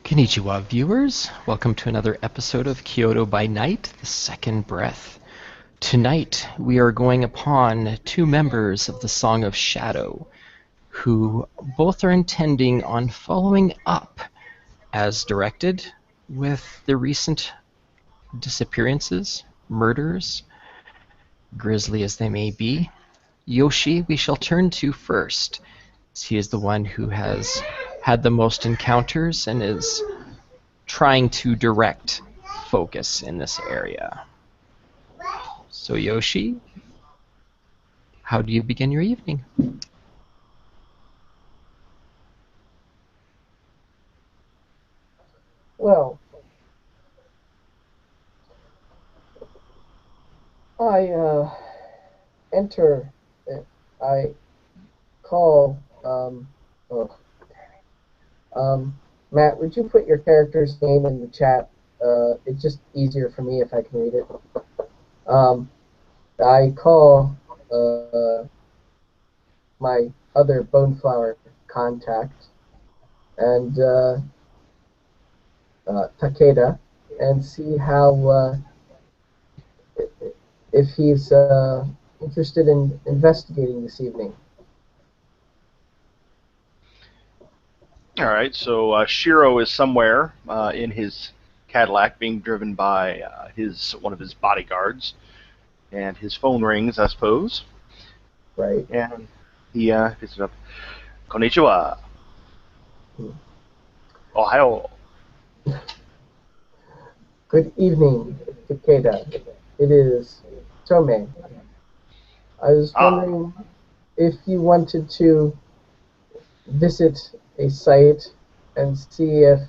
Konnichiwa, viewers. Welcome to another episode of Kyoto by Night, The Second Breath. Tonight, we are going upon two members of the Song of Shadow, who both are intending on following up, as directed, with the recent disappearances, murders, grisly as they may be. Yoshi, we shall turn to first, as he is the one who has had the most encounters and is trying to direct focus in this area. So Yoshi, how do you begin your evening? Well, I enter. I call. Oh, Matt, would you put your character's name in the chat? It's just easier for me if I can read it. Um, I call my other Boneflower contact and Takeda and see how if he's interested in investigating this evening. All right, so Shiro is somewhere in his Cadillac, being driven by one of his bodyguards, and his phone rings, I suppose. Right. And he picks it up. Konnichiwa. Ohio. Good evening, Takeda. It is Tome. I was Ah, wondering if you wanted to visit a site and see if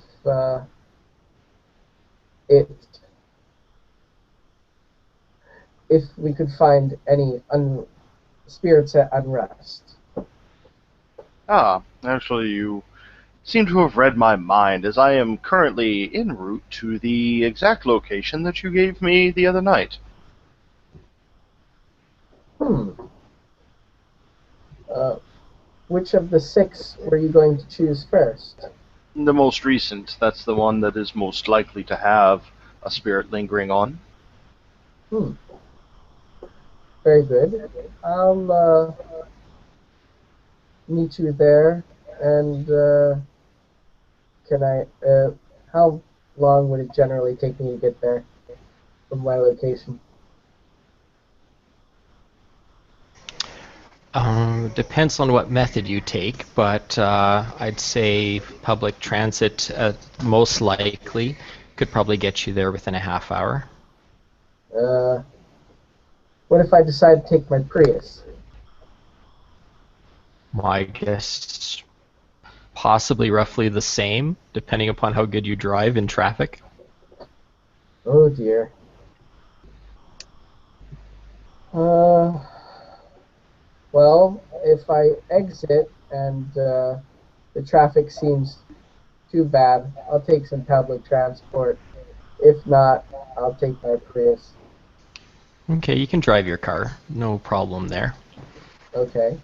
it if we could find any spirits at unrest. actually, you seem to have read my mind, as I am currently en route to the exact location that you gave me the other night. Hmm. Uh, which of the six were you going to choose first? The most recent, that's the one that is most likely to have a spirit lingering on. Hmm. Very good. I'll meet you there, and can I? How long would it generally take me to get there from my location? Depends on what method you take, but I'd say public transit most likely could probably get you there within a half hour. Uh, what if I decide to take my Prius? Well, I guess possibly roughly the same, depending upon how good you drive in traffic. Oh dear. Uh, well, if I exit and the traffic seems too bad, I'll take some public transport. If not, I'll take my Prius. Okay, you can drive your car, no problem there. Okay.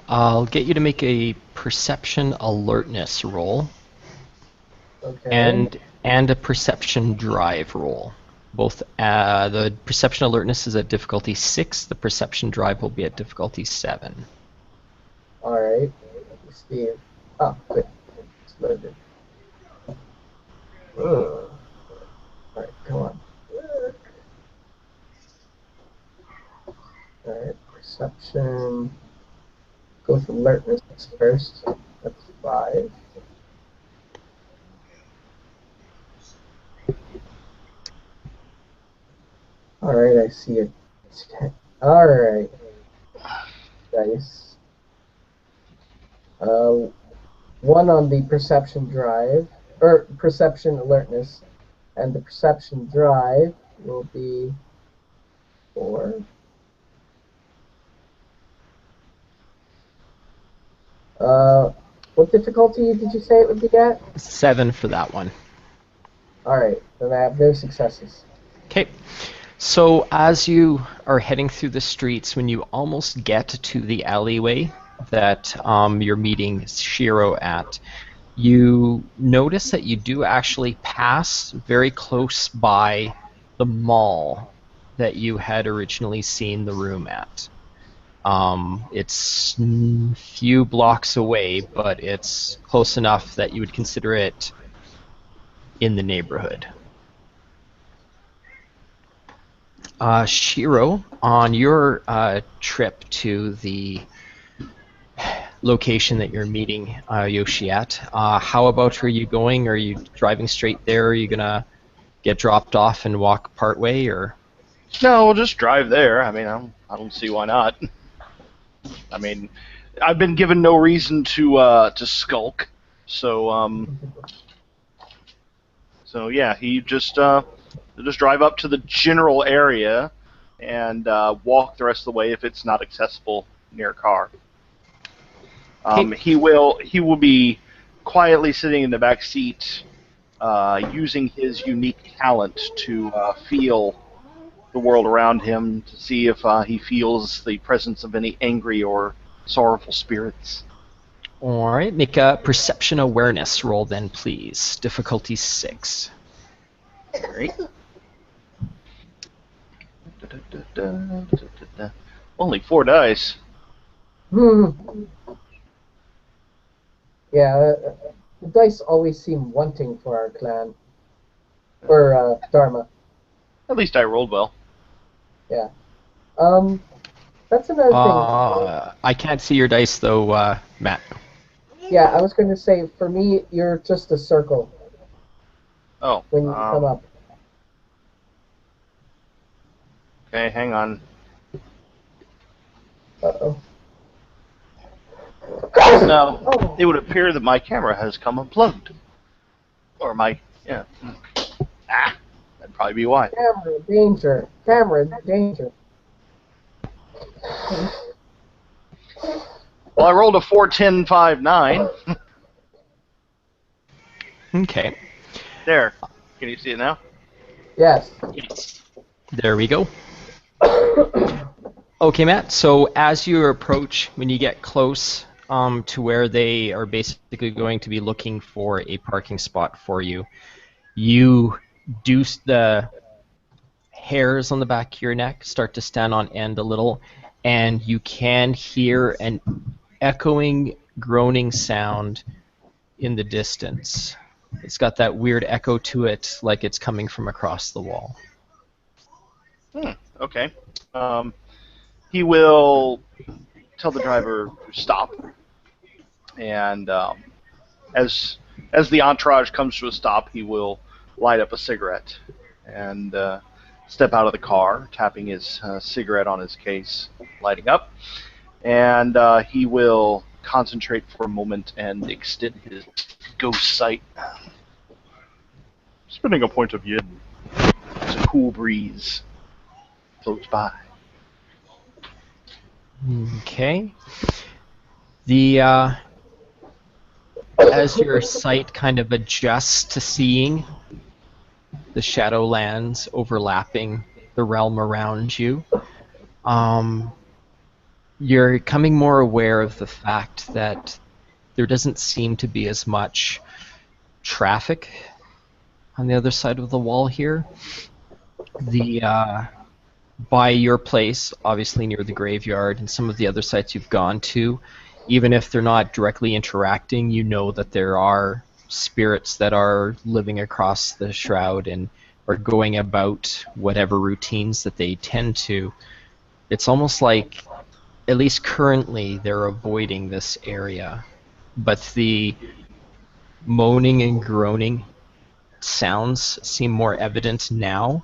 I'll get you to make a perception alertness roll Okay. and a perception drive roll. Both the perception alertness is at difficulty 6, the perception drive will be at difficulty 7. All right. Let me see. Oh, good. It's loaded. Ugh. All right, come on. All right, perception. Go with alertness first. That's 5. All right, I see it. All right, dice. Uh, 1 on the perception drive, or perception alertness, and the perception drive will be 4. What difficulty did you say it would be at? 7 for that one. All right, then I have no successes. Okay. So as you are heading through the streets, when you almost get to the alleyway that you're meeting Shiro at, you notice that you do actually pass very close by the mall that you had originally seen the room at. It's a few blocks away, but it's close enough that you would consider it in the neighborhood. Shiro, on your trip to the location that you're meeting Yoshi at, how about are you going? Are you driving straight there? Are you gonna get dropped off and walk part way, or? No, we'll just drive there. I mean, I don't see why not. I mean, I've been given no reason to skulk, so yeah, he just he'll just drive up to the general area and walk the rest of the way if it's not accessible near a car. Okay. He will be quietly sitting in the back seat, using his unique talent to feel the world around him to see if he feels the presence of any angry or sorrowful spirits. All right, make a perception awareness roll then, please. Difficulty 6. Right. Only 4 dice. Yeah, the dice always seem wanting for our clan. Or Dharma. At least I rolled well. Yeah. That's another thing. I can't see your dice though, Matt. Yeah, I was going to say, for me, you're just a circle Oh. when you come up. Okay, hang on. Uh-oh. Now, Oh. it would appear that my camera has come unplugged. Or yeah. That'd probably be why. Camera, danger. Camera, danger. Well, I rolled a 4, 10, 5, 9. Okay. There. Can you see it now? Yes. There we go. Okay, Matt. So as you approach, when you get close to where they are basically going to be looking for a parking spot for you, you do the hairs on the back of your neck start to stand on end a little, and you can hear an echoing, groaning sound in the distance. It's got that weird echo to it, like it's coming from across the wall. Okay. He will tell the driver to stop, and as the entourage comes to a stop, he will light up a cigarette and step out of the car, tapping his cigarette on his case, lighting up, and he will concentrate for a moment and extend his ghost sight, spinning a point of view as a cool breeze floats by. Okay. The as your sight kind of adjusts to seeing the Shadowlands overlapping the realm around you, you're becoming more aware of the fact that there doesn't seem to be as much traffic on the other side of the wall here. The by your place, obviously near the graveyard, and some of the other sites you've gone to, even if they're not directly interacting, you know that there are spirits that are living across the shroud and are going about whatever routines that they tend to. It's almost like, at least currently, they're avoiding this area. But the moaning and groaning sounds seem more evident now.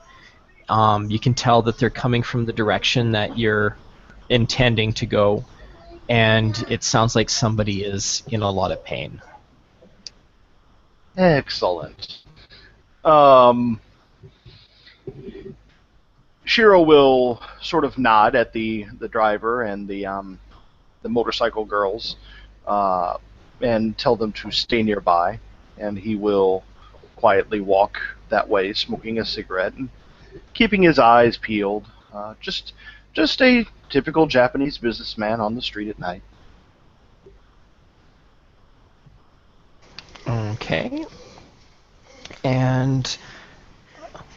You can tell that they're coming from the direction that you're intending to go, and it sounds like somebody is in a lot of pain. Excellent. Shiro will sort of nod at the driver and the motorcycle girls, and tell them to stay nearby, and he will quietly walk that way, smoking a cigarette. And keeping his eyes peeled. Just a typical Japanese businessman on the street at night. Okay. And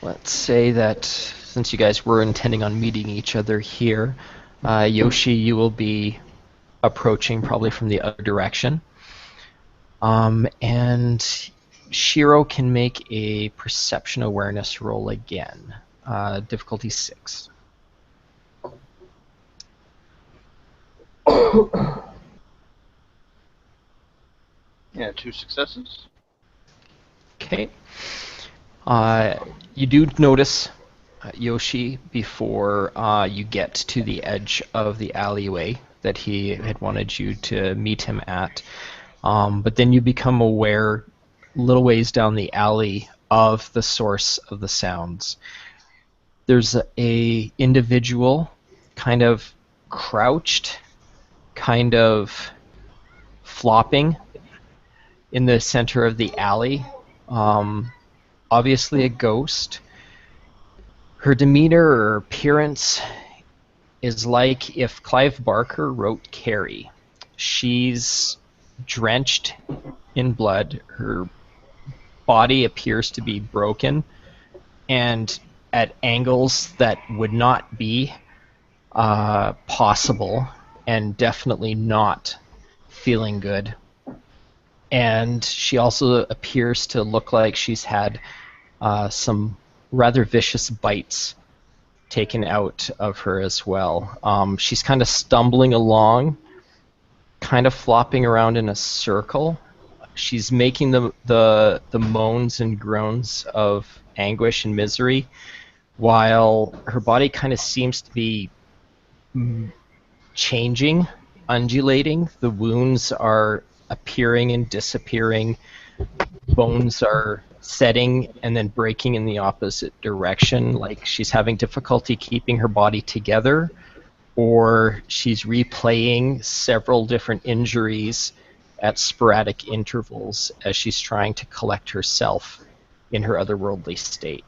let's say that since you guys were intending on meeting each other here, Yoshi, you will be approaching probably from the other direction. And Shiro can make a perception awareness roll again. Difficulty 6. Yeah, 2 successes. Okay. You do notice Yoshi before you get to the edge of the alleyway that he had wanted you to meet him at. But then you become aware, little ways down the alley, of the source of the sounds. There's a individual kind of crouched, kind of flopping in the center of the alley. Obviously a ghost. Her demeanor or appearance is like if Clive Barker wrote Carrie. She's drenched in blood. Her body appears to be broken and at angles that would not be possible, and definitely not feeling good. And she also appears to look like she's had some rather vicious bites taken out of her as well. She's kind of stumbling along, kind of flopping around in a circle. She's making the moans and groans of anguish and misery, while her body kind of seems to be changing, undulating. The wounds are appearing and disappearing. Bones are setting and then breaking in the opposite direction, like she's having difficulty keeping her body together, or she's replaying several different injuries at sporadic intervals as she's trying to collect herself in her otherworldly state.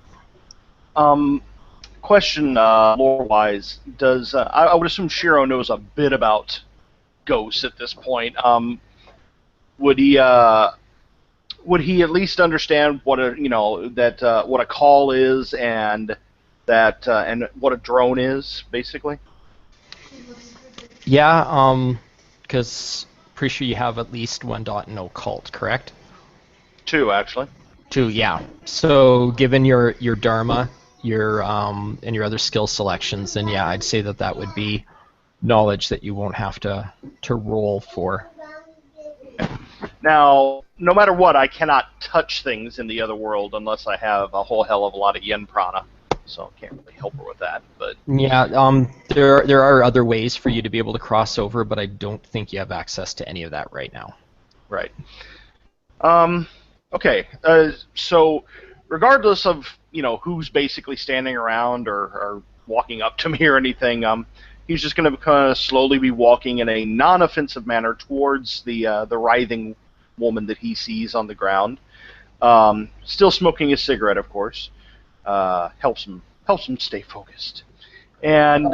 Question, lore-wise, does I would assume Shiro knows a bit about ghosts at this point. Would he at least understand what what a call is and what a drone is, basically? Yeah, because pretty sure you have at least one dot in occult, correct? 2, actually. 2, yeah. So given your dharma, your and your other skill selections, then yeah, I'd say that would be knowledge that you won't have to roll for. Now, no matter what, I cannot touch things in the other world unless I have a whole hell of a lot of yen prana, so I can't really help her with that. But yeah, there are other ways for you to be able to cross over, but I don't think you have access to any of that right now. Right. Okay. So, regardless of who's basically standing around or walking up to me or anything, he's just going to kind of slowly be walking in a non-offensive manner towards the writhing woman that he sees on the ground. Still smoking his cigarette, of course. Helps him stay focused. And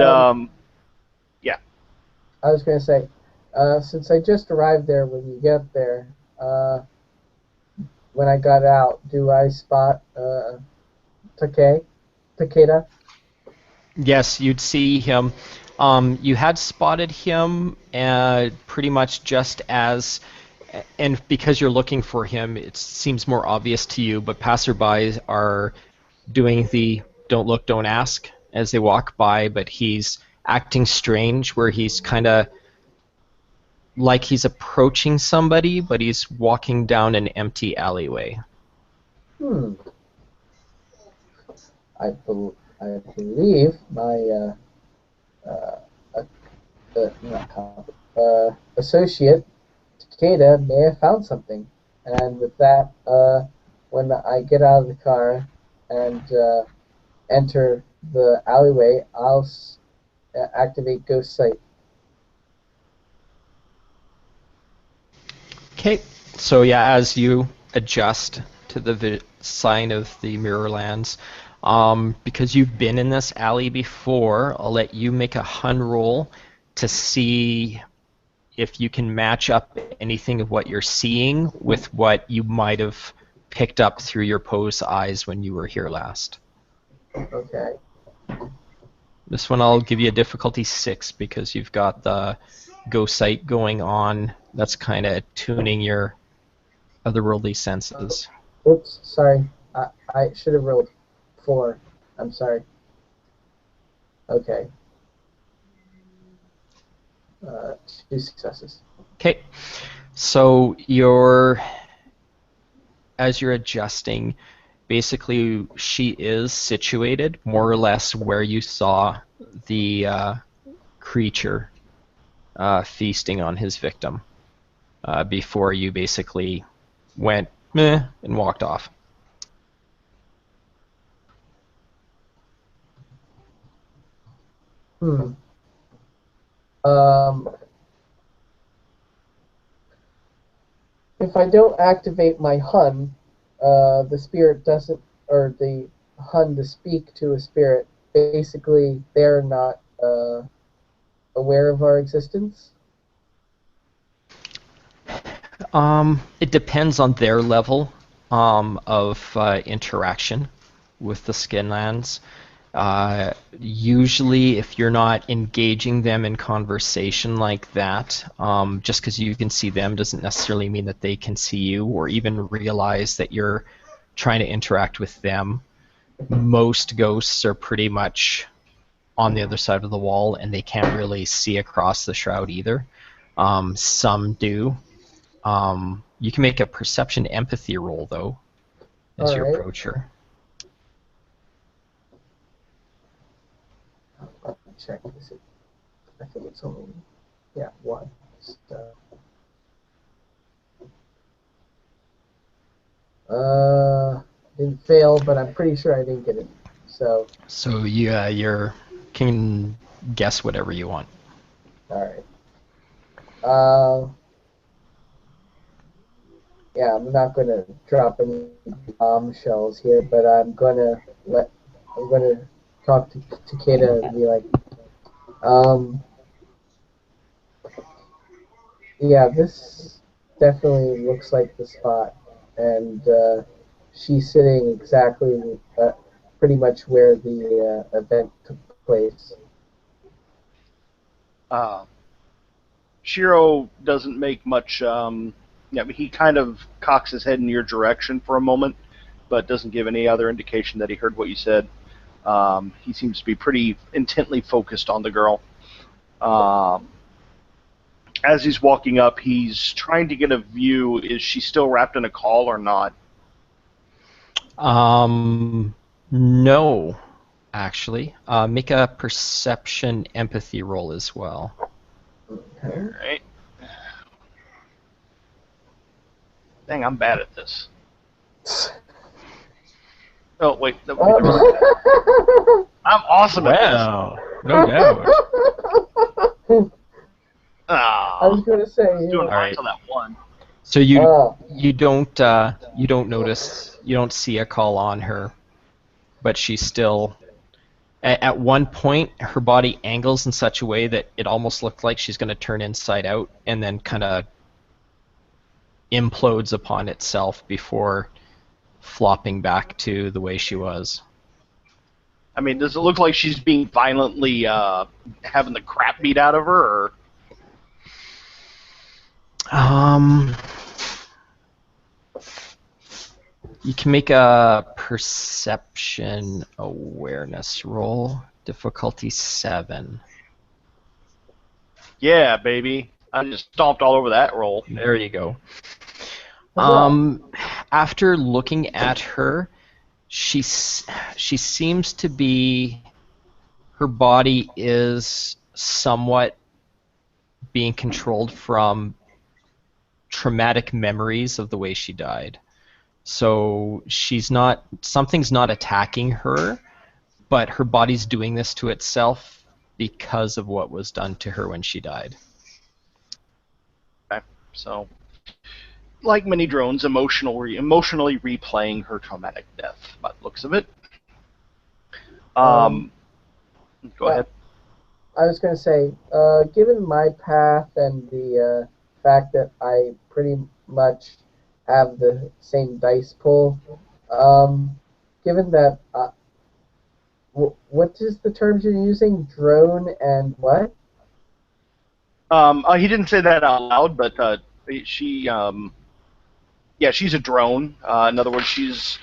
yeah. I was going to say, since I just arrived there, when you get there, when I got out, do I spot Takeda? Yes, you'd see him. You had spotted him pretty much just as, and because you're looking for him, it seems more obvious to you, but passerbys are doing the don't look, don't ask as they walk by, but he's acting strange where he's kind of like he's approaching somebody, but he's walking down an empty alleyway. I believe my associate Takeda may have found something, and with that, when I get out of the car and enter the alleyway, I'll activate Ghost Sight. Okay, so yeah, as you adjust to the sign of the Mirrorlands, Because you've been in this alley before, I'll let you make a hun roll to see if you can match up anything of what you're seeing with what you might have picked up through your Poe's eyes when you were here last. Okay. This one I'll give you a difficulty 6 because you've got the ghost sight going on. That's kind of tuning your otherworldly senses. Oops, sorry. I should have rolled 4. I'm sorry. Okay. 2 successes. Okay, so as you're adjusting, basically she is situated more or less where you saw the creature feasting on his victim before you basically went meh and walked off. Um, if I don't activate my Hun, the spirit doesn't, or the Hun to speak to a spirit, basically they're not aware of our existence. It depends on their level of interaction with the Skinlands. Usually, if you're not engaging them in conversation like that, just because you can see them doesn't necessarily mean that they can see you or even realize that you're trying to interact with them. Most ghosts are pretty much on the other side of the wall and they can't really see across the shroud either. Some do. You can make a perception empathy roll, though, as you Alright. approach her. Let me check. I think it's only, 1. Didn't fail, but I'm pretty sure I didn't get it. So yeah, you can guess whatever you want. alright. I'm not gonna drop any bombshells here, but I'm gonna talk to Takeda and be like, this definitely looks like the spot, and she's sitting exactly, pretty much where the event took place. Shiro doesn't make much. He kind of cocks his head in your direction for a moment, but doesn't give any other indication that he heard what you said. He seems to be pretty intently focused on the girl. As he's walking up, he's trying to get a view. Is she still wrapped in a caul or not? No, actually. Make a perception empathy roll as well. All right. Dang, I'm bad at this. Oh, wait. I'm awesome at this. Wow, no doubt. I was gonna say, Doing fine Alright. until that one. So you don't notice, you don't see a call on her, but she's still. At one point, her body angles in such a way that it almost looked like she's going to turn inside out, and then kind of implodes upon itself before flopping back to the way she was. I mean, does it look like she's being violently having the crap beat out of her, or? You can make a perception awareness roll, difficulty 7. Yeah, baby. I just stomped all over that roll. There you go. After looking at her, she seems to be, her body is somewhat being controlled from traumatic memories of the way she died. So something's not attacking her, but her body's doing this to itself because of what was done to her when she died. Okay, so like many drones, emotionally replaying her traumatic death, by the looks of it. Um, Go uh, ahead. I was going to say, given my path and the fact that I pretty much have the same dice pool, um, given that, what is the terms you're using? Drone and what? He didn't say that out loud, but she, yeah, she's a drone. In other words, she's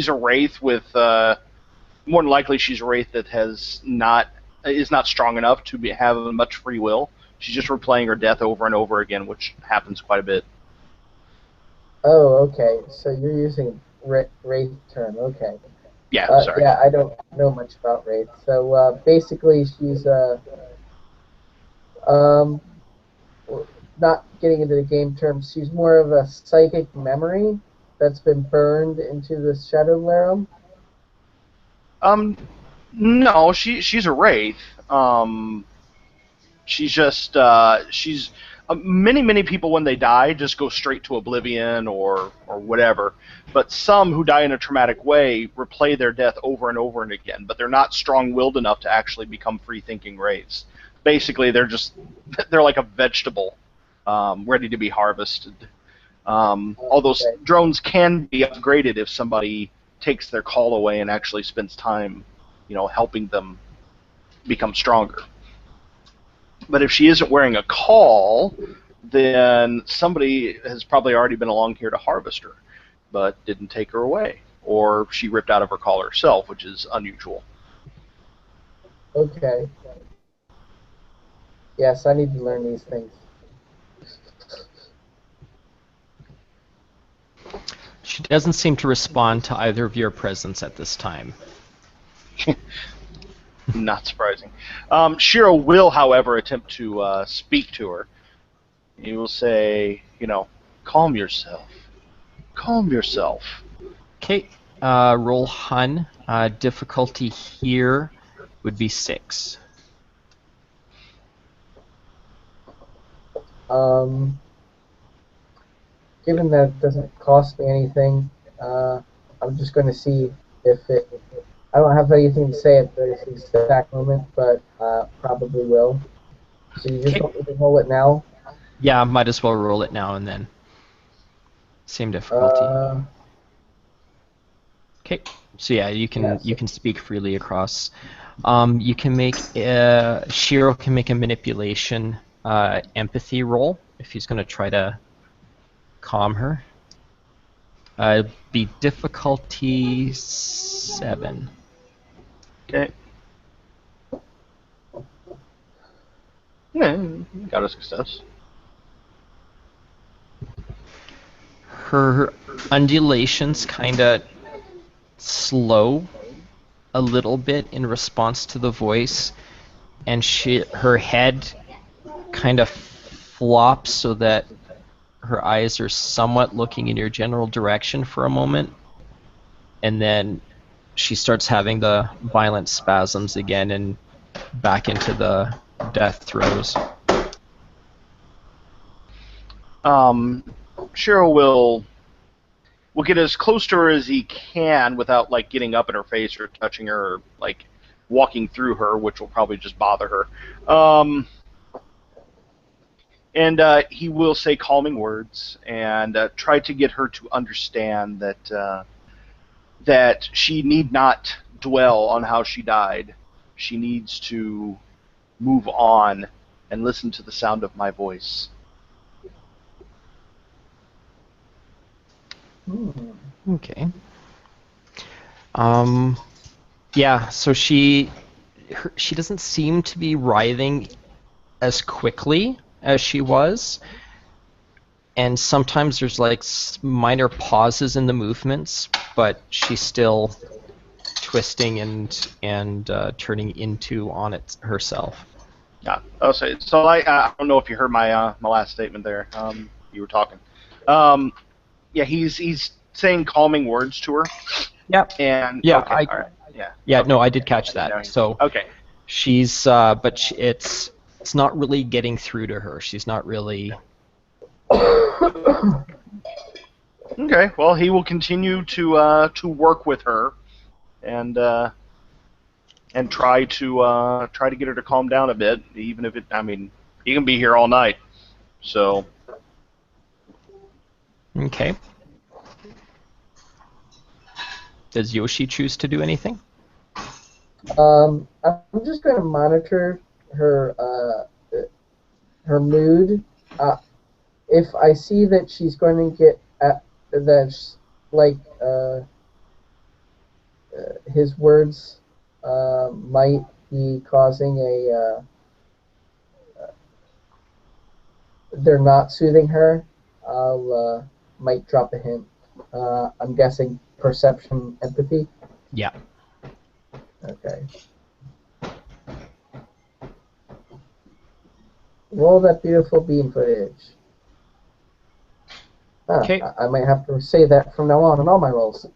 a wraith with more than likely she's a wraith that is not strong enough to have much free will. She's just replaying her death over and over again, which happens quite a bit. Oh, okay. So you're using Wraith term. Okay. Yeah, sorry. Yeah, I don't know much about Wraith. So basically, she's um, not getting into the game terms. She's more of a psychic memory that's been burned into the Shadow realm. Um, no, she's a wraith. She's just she's many people when they die just go straight to oblivion or whatever. But some who die in a traumatic way replay their death over and over and again. But they're not strong-willed enough to actually become free-thinking wraiths. Basically, they're like a vegetable, ready to be harvested. Although Okay. drones can be upgraded if somebody takes their call away and actually spends time, helping them become stronger. But if she isn't wearing a call, then somebody has probably already been along here to harvest her, but didn't take her away. Or she ripped out of her call herself, which is unusual. Okay. Yes, I need to learn these things. She doesn't seem to respond to either of your presence at this time. Not surprising. Shiro will, however, attempt to speak to her. He will say, calm yourself. Calm yourself. Okay, roll Hun. Difficulty here would be 6. Um, Given that it doesn't cost me anything, I'm just going to see if it. I don't have anything to say at this exact moment, but probably will. So you just Okay. want me to roll it now? Yeah, might as well roll it now and then. Same difficulty. Uh, Okay. So yeah, you yes. can speak freely across. You can make Shiro can make a manipulation empathy roll if he's going to try to calm her. Be difficulty 7. Okay. Yeah, got a success. Her undulations kind of slow a little bit in response to the voice, and her head kind of flops so that her eyes are somewhat looking in your general direction for a moment, and then she starts having the violent spasms again and back into the death throes. Shiro will get as close to her as he can without like getting up in her face or touching her or like walking through her, which will probably just bother her. And he will say calming words and try to get her to understand that she need not dwell on how she died. She needs to move on and listen to the sound of my voice. Okay. Yeah, so she doesn't seem to be writhing as quickly as she was, and sometimes there's like minor pauses in the movements, but she's still twisting and turning into on it herself. Yeah. Oh, so I don't know if you heard my last statement there. You were talking. Yeah, he's saying calming words to her. Yep. And Yeah, okay, all right. Yeah. Yeah, Okay. no, I did catch Now that. So okay. she's, but it's not really getting through to her. She's not really. Okay. Well, he will continue to work with her, and and try to get her to calm down a bit, even if it. I mean, he can be here all night. So Okay. Does Yoshi choose to do anything? I'm just going to monitor her mood. If I see that she's going to get that's like his words might be causing they're not soothing her, I'll might drop a hint. I'm guessing perception, empathy. Yeah. Okay. Roll that beautiful beam footage. Okay. I might have to say that from now on in all my rolls.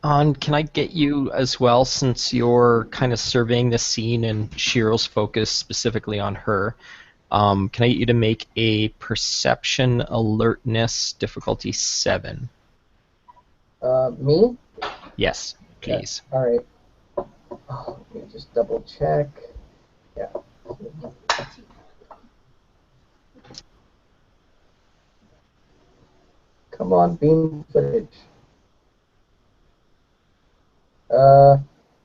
Can I get you as well, since you're kind of surveying the scene and Shiro's focus specifically on her? Can I get you to make a perception alertness difficulty 7? Me? Yes, please. Yeah. All right. Oh, let me just double check. Yeah. Come on, beam footage.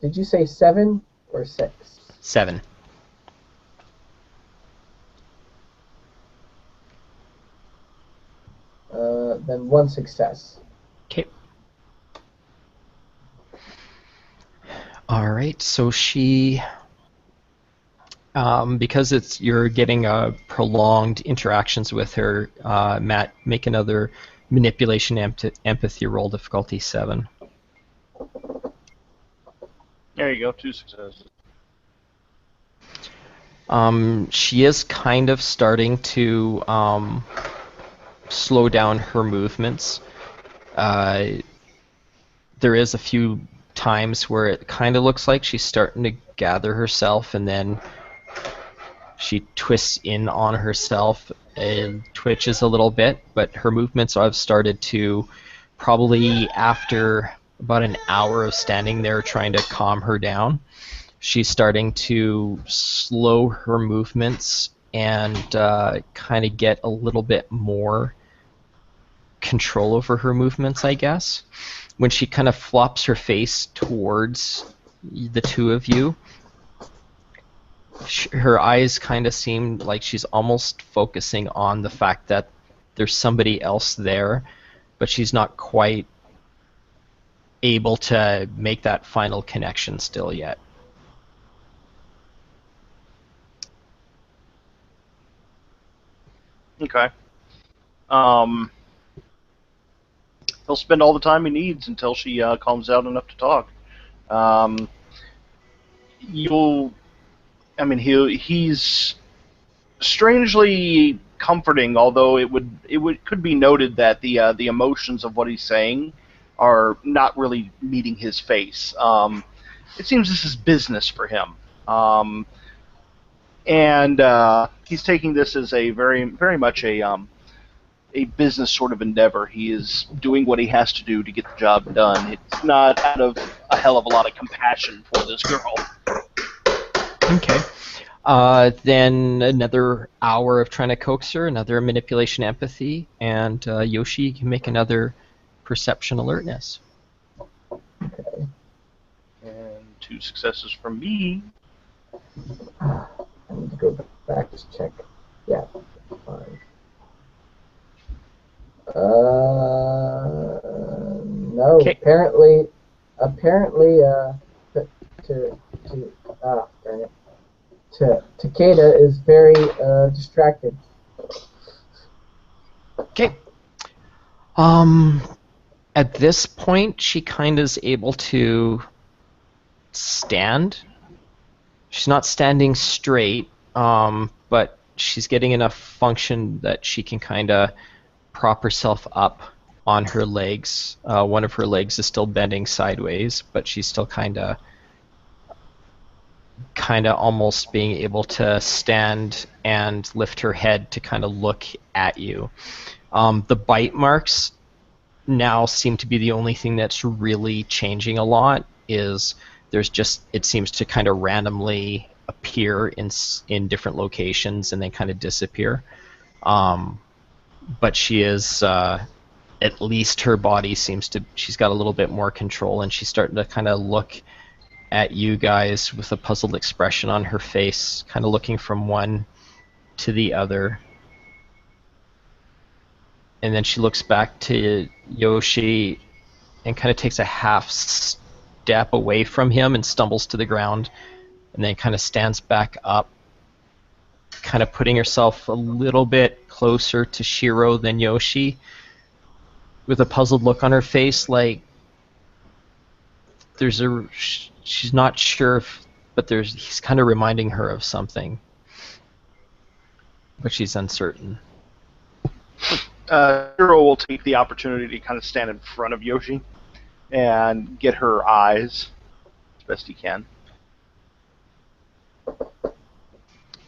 Did you say 7 or 6? 7. Then 1 success. Okay. All right. So she, because you're getting prolonged interactions with her. Matt, make another manipulation empathy roll, difficulty 7. there you go, 2 successes. She is kind of starting to slow down her movements. There is a few times where it kind of looks like she's starting to gather herself, and then she twists in on herself and twitches a little bit, but her movements have started to, probably after about an hour of standing there trying to calm her down, she's starting to slow her movements and kind of get a little bit more control over her movements, I guess. When she kind of flops her face towards the two of you, her eyes kind of seem like she's almost focusing on the fact that there's somebody else there, but she's not quite able to make that final connection still yet. Okay. He'll spend all the time he needs until she calms down enough to talk. You'll. I mean, he's strangely comforting, although it could be noted that the emotions of what he's saying are not really meeting his face. It seems this is business for him, and he's taking this as a very much a business sort of endeavor. He is doing what he has to do to get the job done. It's not out of a hell of a lot of compassion for this girl. Okay. Then another hour of trying to coax her, another manipulation empathy, and Yoshi, you can make another perception alertness. Okay. And 2 successes from me. I need to go back to check. Yeah, fine. No. Okay. Apparently, darn it. Takeda is very distracted. Okay. At this point, she kind of is able to stand. She's not standing straight, but she's getting enough function that she can kind of prop herself up on her legs. One of her legs is still bending sideways, but she's still kind of almost being able to stand and lift her head to kind of look at you. The bite marks now seem to be the only thing that's really changing a lot. Is there's just, it seems to kind of randomly appear in different locations and then kind of disappear. But she is, at least her body seems to, she's got a little bit more control, and she's starting to kind of look at you guys with a puzzled expression on her face, kind of looking from one to the other. And then she looks back to Yoshi and kind of takes a half step away from him and stumbles to the ground, and then kind of stands back up, kind of putting herself a little bit closer to Shiro than Yoshi, with a puzzled look on her face, like she's not sure if, but he's kind of reminding her of something, but she's uncertain. Shiro will take the opportunity to kind of stand in front of Yoshi and get her eyes as best he can.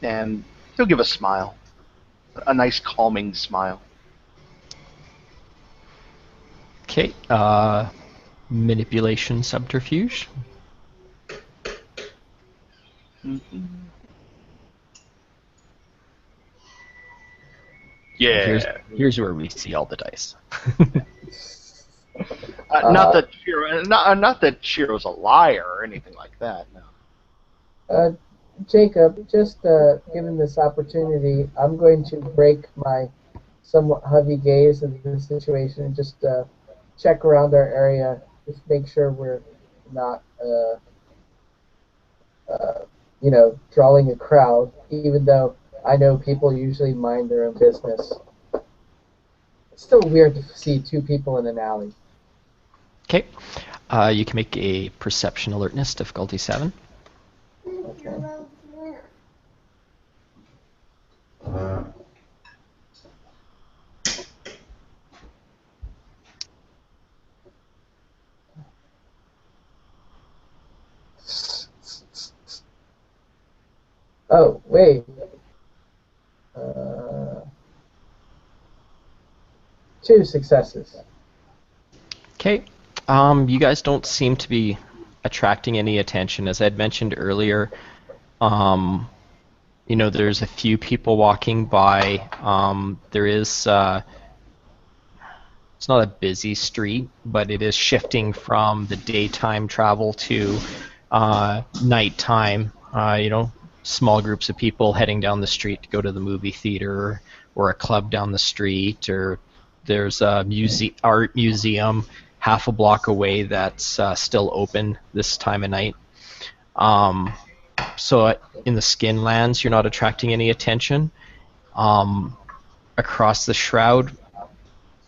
And he'll give a smile. A nice calming smile. Okay, manipulation subterfuge. Mm-hmm. Yeah. Here's where we see all the dice. Not that Shiro's a liar or anything like that. No. Jacob, just given this opportunity, I'm going to break my somewhat heavy gaze into the situation and just check around our area, just make sure we're not, drawing a crowd, even though I know people usually mind their own business. It's still weird to see two people in an alley. Okay, you can make a perception alertness, difficulty 7. Okay. Oh, wait. 2 successes. Okay, you guys don't seem to be attracting any attention. As I'd mentioned earlier, there's a few people walking by. There is, it's not a busy street, but it is shifting from the daytime travel to nighttime. Small groups of people heading down the street to go to the movie theater or a club down the street, or there's a art museum half a block away that's still open this time of night. So in the Skinlands, you're not attracting any attention. Across the Shroud,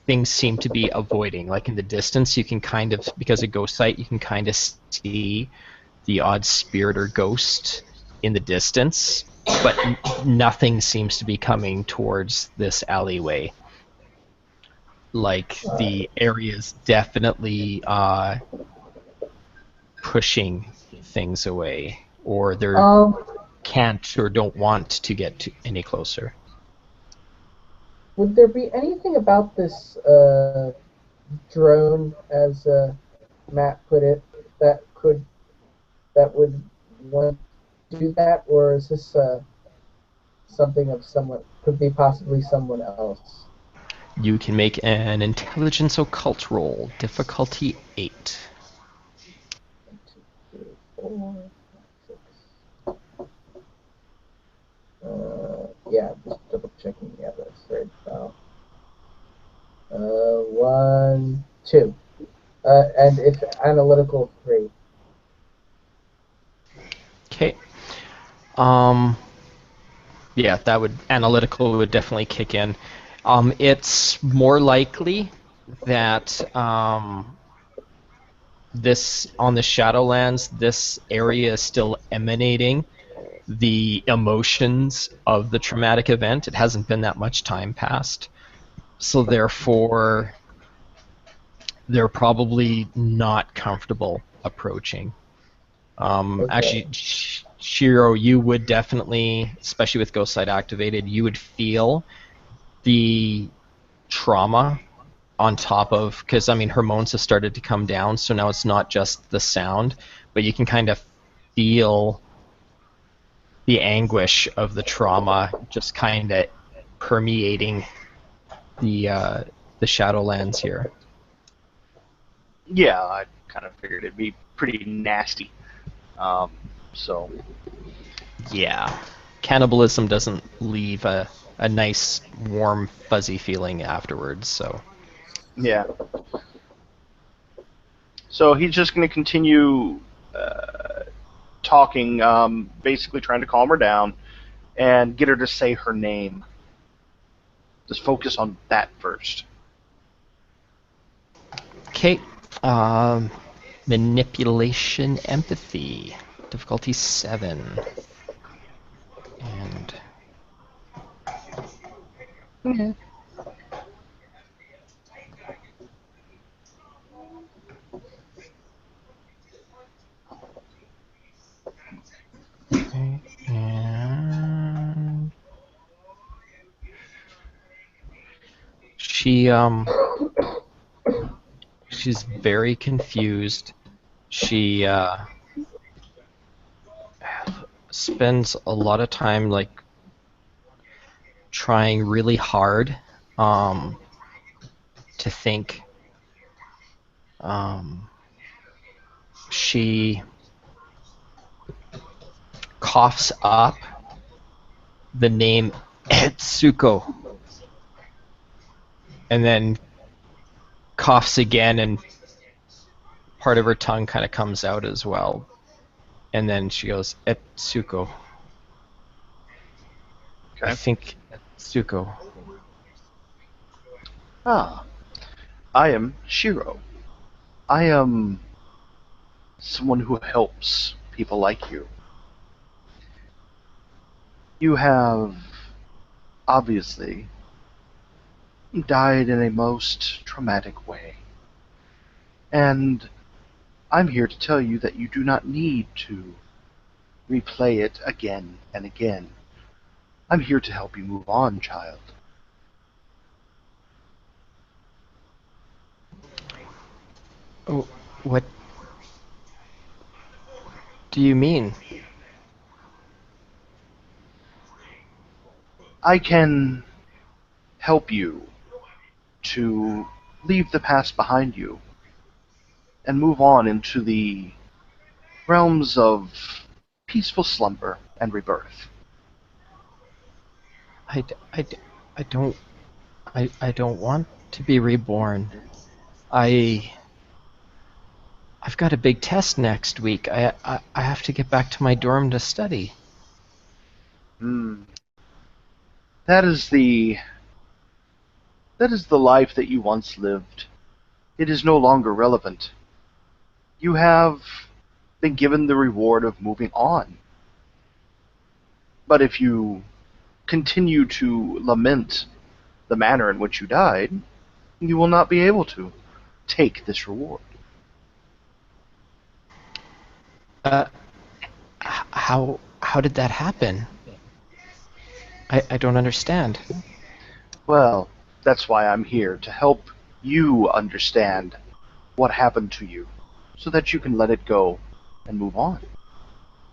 things seem to be avoiding. Like in the distance, you can kind of, because of ghost sight, you can kind of see the odd spirit or ghost in the distance, but nothing seems to be coming towards this alleyway. Like the area is definitely pushing things away, or they can't or don't want to get any closer. Would there be anything about this drone, as Matt put it, that would want to do that, or is this something of someone, could be possibly someone else? You can make an intelligence occult roll, difficulty 8. 1, 2, 3, 4, 5, 6. Yeah, just double checking. Yeah, that's right. 1, 2. And if analytical, 3. Okay. Yeah, analytical would definitely kick in. It's more likely that this, on the Shadowlands, this area is still emanating the emotions of the traumatic event. It hasn't been that much time passed, so therefore they're probably not comfortable approaching. Okay. Actually, Shiro, you would definitely, especially with Ghost Sight activated, you would feel the trauma on top of, because I mean her moans have started to come down, so now it's not just the sound, but you can kind of feel the anguish of the trauma just kind of permeating the Shadowlands here. Yeah, I kind of figured it'd be pretty nasty. So, Yeah, cannibalism doesn't leave a nice, warm, fuzzy feeling afterwards. So yeah. So he's just going to continue talking, basically trying to calm her down and get her to say her name. Just focus on that first. okay, manipulation, empathy, difficulty 7, and yeah. Okay, and she's very confused. She spends a lot of time like trying really hard um, to think. She coughs up the name Etsuko and then coughs again, and part of her tongue kind of comes out as well. And then she goes, Etsuko. Okay. I think Etsuko. Ah, I am Shiro. I am someone who helps people like you. You have obviously died in a most traumatic way. And I'm here to tell you that you do not need to replay it again and again. I'm here to help you move on, child. Oh, what do you mean? I can help you to leave the past behind you and move on into the realms of peaceful slumber and rebirth. I, d- I, d- I don't I don't want to be reborn. I I've got a big test next week. I have to get back to my dorm to study. Hmm. That is the that is the life that you once lived. It is no longer relevant. You have been given the reward of moving on. But if you continue to lament the manner in which you died, you will not be able to take this reward. Uh, how did that happen? I don't understand. Well, that's why I'm here, to help you understand what happened to you, so that you can let it go and move on.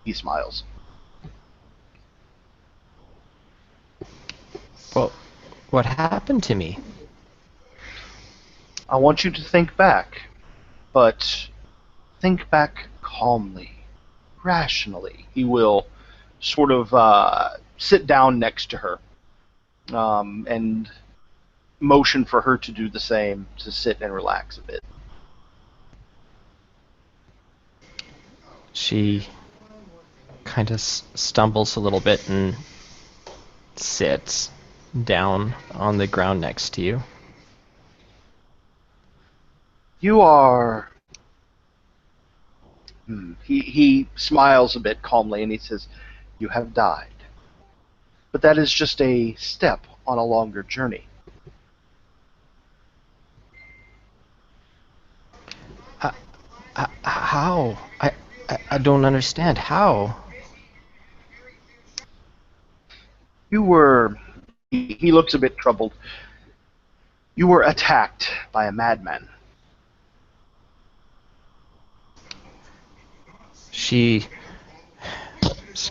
He smiles. Well, what happened to me? I want you to think back, but think back calmly, rationally. He will sort of sit down next to her and motion for her to do the same, to sit and relax a bit. She kind of stumbles a little bit and sits down on the ground next to you. You are. He smiles a bit calmly and he says, "You have died. But that is just a step on a longer journey. How? I don't understand. How? You were." He looks a bit troubled. You were attacked by a madman. She's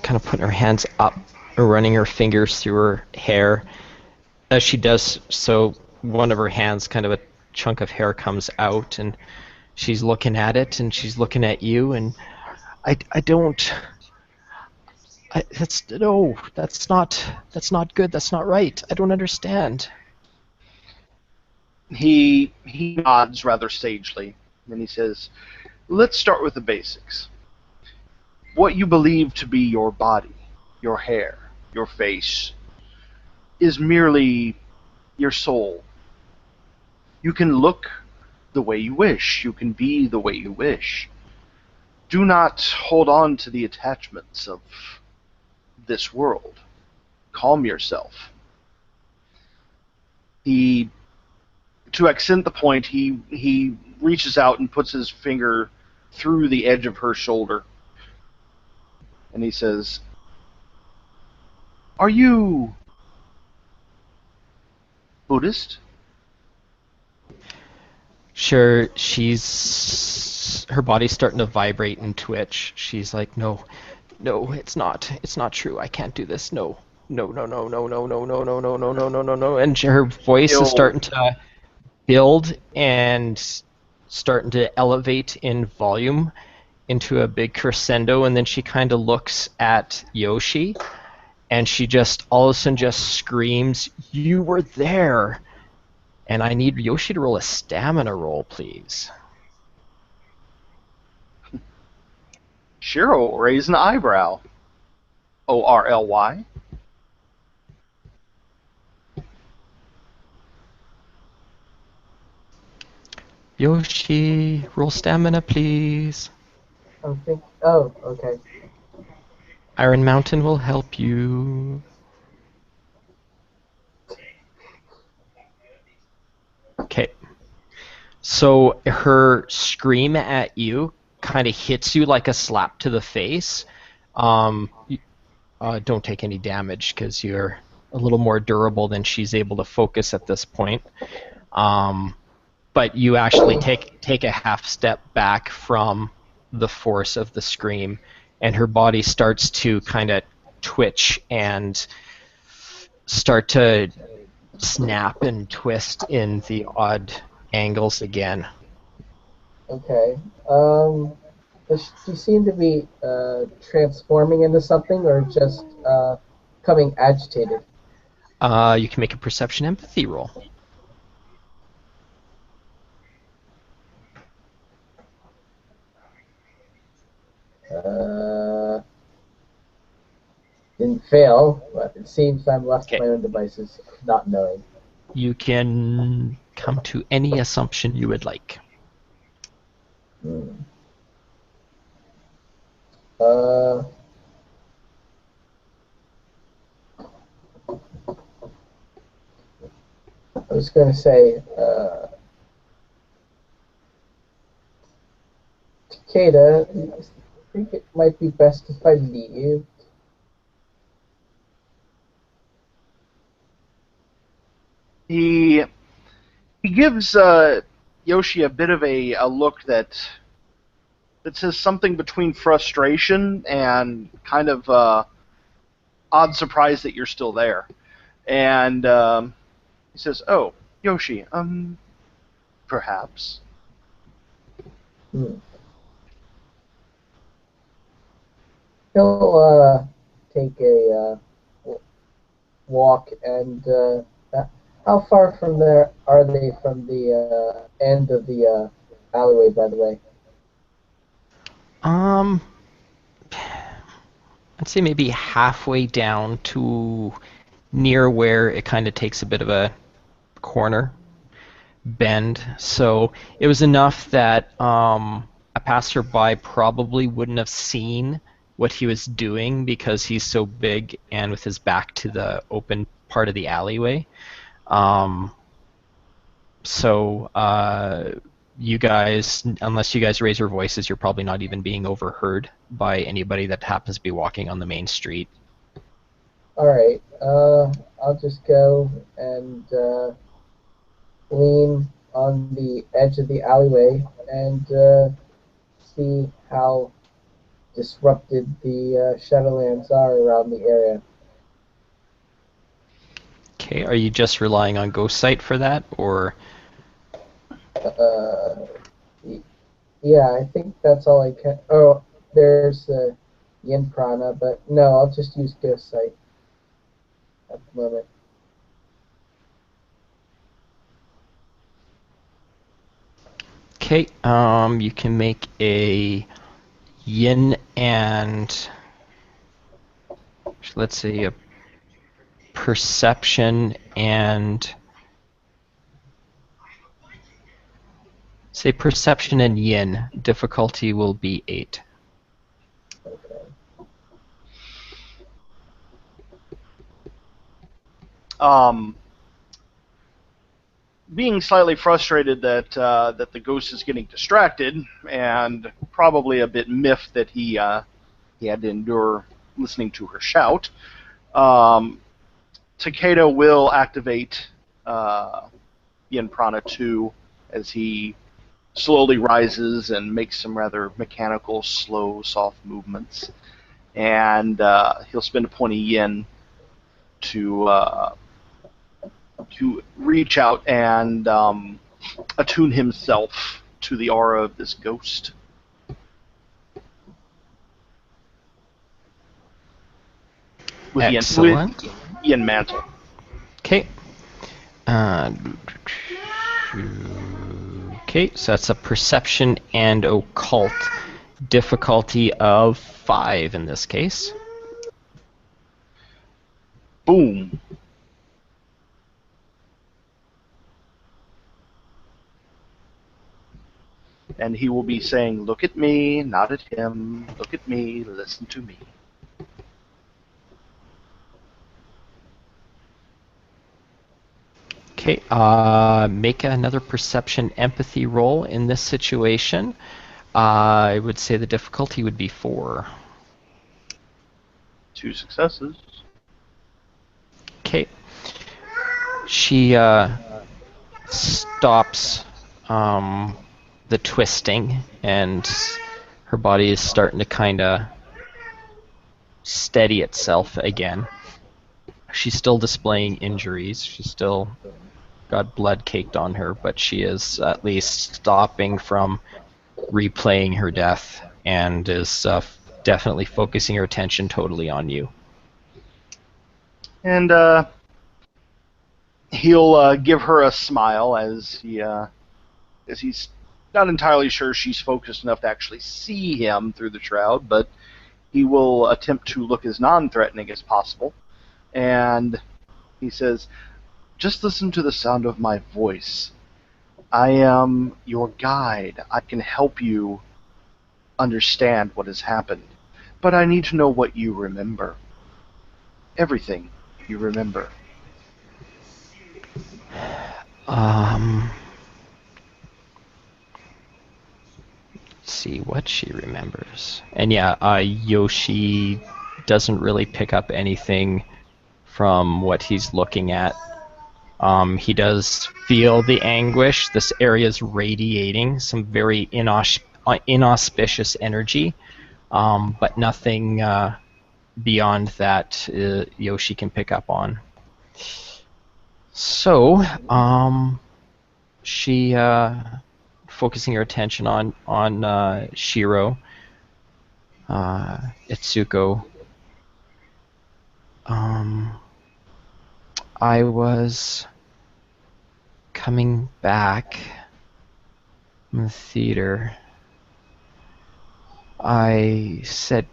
kind of putting her hands up, running her fingers through her hair. As she does so, one of her hands, kind of a chunk of hair comes out, and she's looking at it, and she's looking at you, and I don't. That's not good. That's not right. I don't understand. He nods rather sagely, and he says, "Let's start with the basics. What you believe to be your body, your hair, your face, is merely your soul. You can look the way you wish. You can be the way you wish. Do not hold on to the attachments of this world. Calm yourself." To accent the point, he reaches out and puts his finger through the edge of her shoulder, and he says, "Are you Buddhist?" Sure, her body's starting to vibrate and twitch. She's like, no, it's not true. I can't do this. No, no, no, no, no, no, no, no, no, no, no, no, no, no, no. And her voice is He'll starting to build and starting to elevate in volume into a big crescendo, and then she kind of looks at Yoshi, and she just all of a sudden just screams, "You were there!" And I need Yoshi to roll a stamina roll, please. Shiro will raise an eyebrow. ORLY. Yoshi, roll stamina, please. I'm thinking. Oh, okay. Iron Mountain will help you. Okay. So her scream at you kind of hits you like a slap to the face. Don't take any damage because you're a little more durable than she's able to focus at this point. But you actually take a half step back from the force of the scream, and her body starts to kind of twitch and start to snap and twist in the odd angles again. Okay. Does she seem to be transforming into something, or just becoming agitated? You can make a perception empathy roll. Didn't fail, but it seems I'm left to Okay. my own devices, not knowing. You can come to any assumption you would like. Uh, I was going to say, Takeda, I think it might be best if I leave. He gives Yoshi a bit of a look that says something between frustration and kind of odd surprise that you're still there. And he says, "Oh, Yoshi, perhaps." He'll take a walk, and how far from there are they from the end of the alleyway, by the way? I'd say maybe halfway down to near where it kind of takes a bit of a corner bend. So it was enough that a passerby probably wouldn't have seen what he was doing because he's so big and with his back to the open part of the alleyway. So you guys, unless you guys raise your voices, you're probably not even being overheard by anybody that happens to be walking on the main street. All right. I'll just go and lean on the edge of the alleyway and see how disrupted the Shadowlands are around the area. Okay, are you just relying on Ghost Sight for that, or? Uh, yeah, I think that's all I can. Oh, there's Yin Prana, but no, I'll just use Ghost Sight at the moment. Okay, you can make a yin and, let's say, a perception and, say, perception and yin. Difficulty will be 8. Okay. Being slightly frustrated that the ghost is getting distracted, and probably a bit miffed that he had to endure listening to her shout, Takeda will activate Yin Prana 2 as he slowly rises and makes some rather mechanical, slow, soft movements. And he'll spend a point of yin to reach out and attune himself to the aura of this ghost. With Excellent. Yin Mantle. Okay. Okay, so that's a perception and occult. Difficulty of 5 in this case. Boom. And he will be saying, "Look at me, not at him. Look at me, listen to me." Okay, make another perception empathy roll in this situation. I would say the difficulty would be 4. 2 successes. Okay. She stops the twisting, and her body is starting to kind of steady itself again. She's still displaying injuries. She's still got blood caked on her, but she is at least stopping from replaying her death and is definitely focusing her attention totally on you. And he'll give her a smile as he's not entirely sure she's focused enough to actually see him through the shroud, but he will attempt to look as non-threatening as possible. And he says, "Just listen to the sound of my voice. I am your guide. I can help you understand what has happened. But I need to know what you remember. Everything you remember." Let's see what she remembers. And yeah, Yoshi doesn't really pick up anything from what he's looking at. He does feel the anguish. This area is radiating some very inauspicious energy, but nothing beyond that Yoshi can pick up on. So, she focusing her attention on Shiro, Itsuko. I was coming back from the theater. I said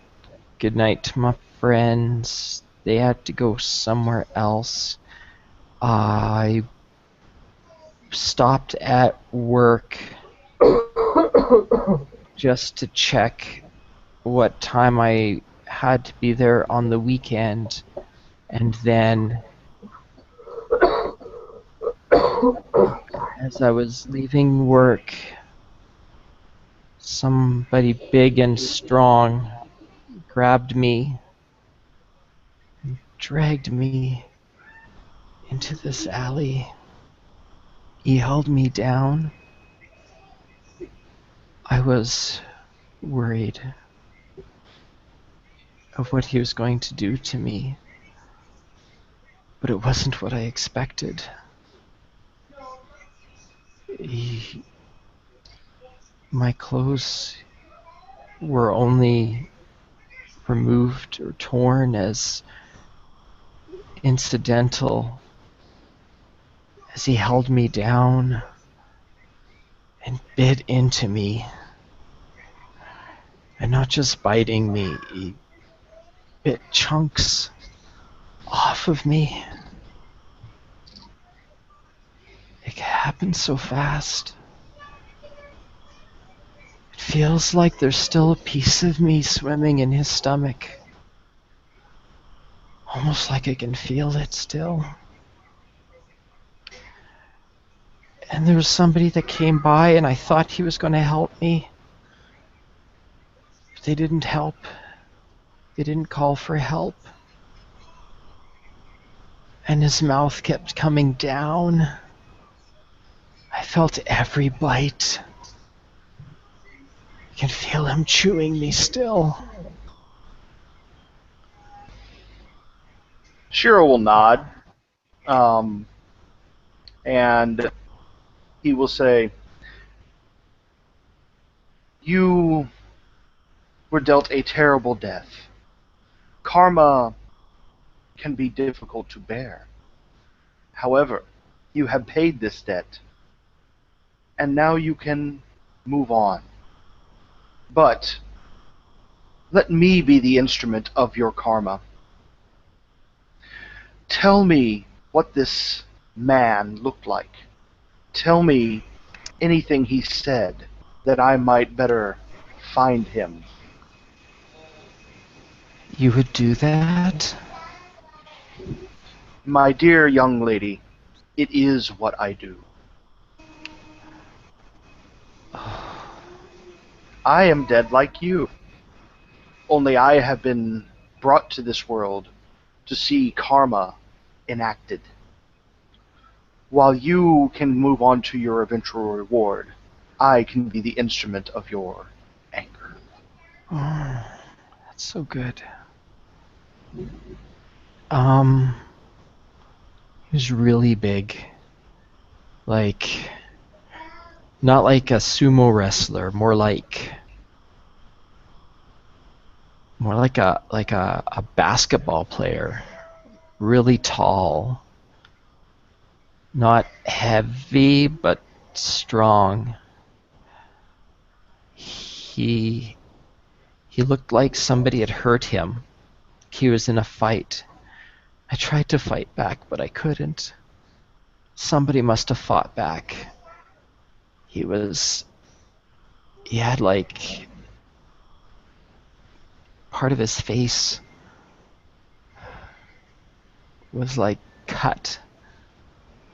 goodnight to my friends. They had to go somewhere else. I stopped at work just to check what time I had to be there on the weekend, and then as I was leaving work, somebody big and strong grabbed me and dragged me into this alley. He held me down. I was worried of what he was going to do to me, but it wasn't what I expected. My clothes were only removed or torn as incidental as he held me down and bit into me. And not just biting me, he bit chunks off of me. It happened so fast. It feels like there's still a piece of me swimming in his stomach. Almost like I can feel it still. And there was somebody that came by and I thought he was going to help me. But they didn't help. They didn't call for help. And his mouth kept coming down. I felt every bite. I can feel him chewing me still. Shiro will nod, and he will say, "You were dealt a terrible death. Karma can be difficult to bear. However, you have paid this debt, and now you can move on. But let me be the instrument of your karma. Tell me what this man looked like. Tell me anything he said that I might better find him." You would do that? "My dear young lady, it is what I do. I am dead like you. Only I have been brought to this world to see karma enacted. While you can move on to your eventual reward, I can be the instrument of your anger." Oh, that's so good. He was really big. Like, not like a sumo wrestler, more like a basketball player. Really tall. Not heavy, but strong. He looked like somebody had hurt him. He was in a fight. I tried to fight back, but I couldn't. Somebody must have fought back. He had like part of his face was like cut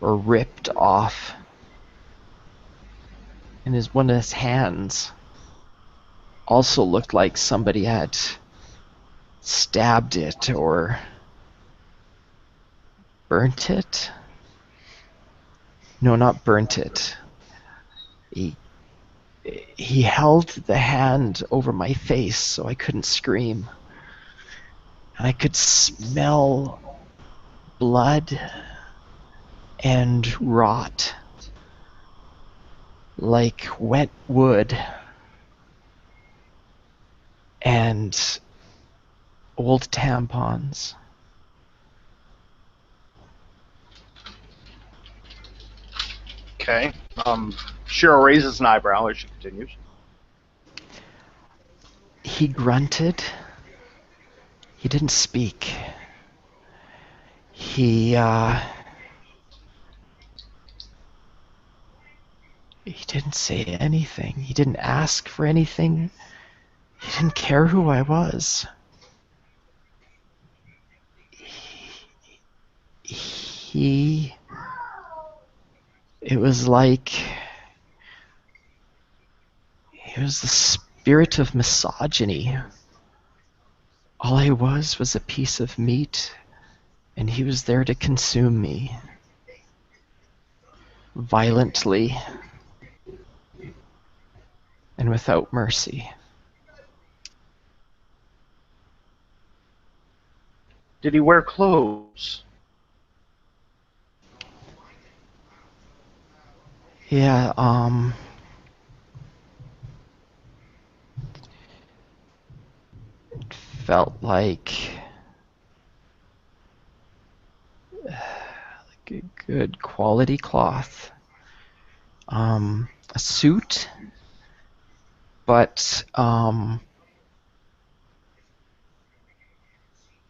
or ripped off. And one of his hands also looked like somebody had stabbed it or burnt it. No, not burnt it. He held the hand over my face so I couldn't scream. And I could smell blood and rot like wet wood and old tampons. Okay. Shiro raises an eyebrow as she continues. He grunted. He didn't speak. He didn't say anything. He didn't ask for anything. He didn't care who I was. It was like he was the spirit of misogyny. All I was a piece of meat, and he was there to consume me. violently and without mercy. Did he wear clothes? Yeah, it felt like a good quality cloth. A suit, but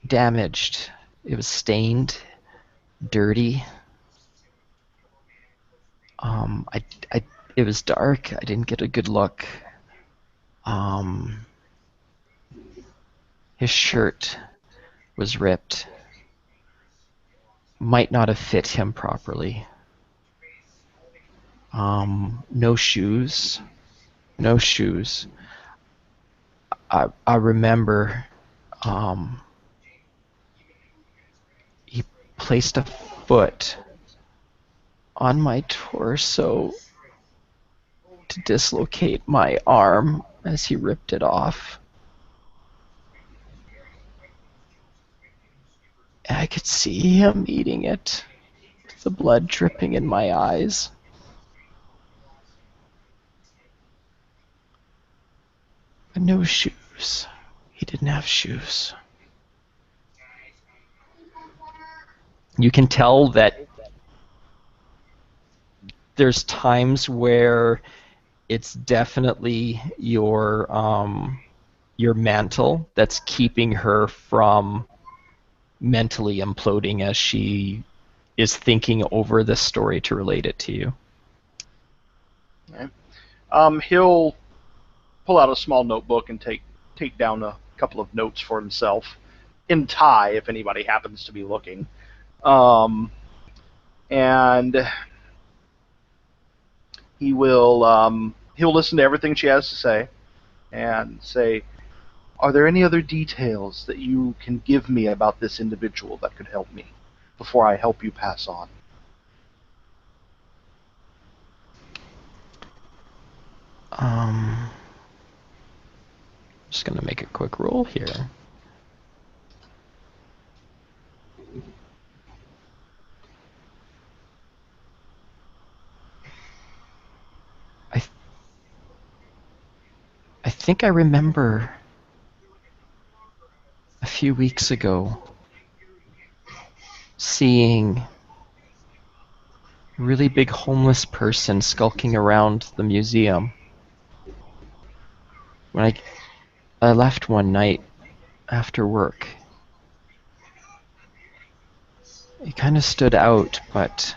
damaged. It was stained, dirty. I, it was dark. I didn't get a good look. His shirt was ripped. Might not have fit him properly. No shoes. No shoes. I remember he placed a foot on my torso to dislocate my arm as he ripped it off. And I could see him eating it, with the blood dripping in my eyes. But no shoes. He didn't have shoes. You can tell that there's times where it's definitely your mantle that's keeping her from mentally imploding as she is thinking over this story to relate it to you. Okay. He'll pull out a small notebook and take down a couple of notes for himself in Thai, if anybody happens to be looking. And he'll listen to everything she has to say and say, "Are there any other details that you can give me about this individual that could help me before I help you pass on?" I'm just gonna make a quick roll here. I think I remember a few weeks ago seeing a really big homeless person skulking around the museum. When I left one night after work, it kind of stood out, but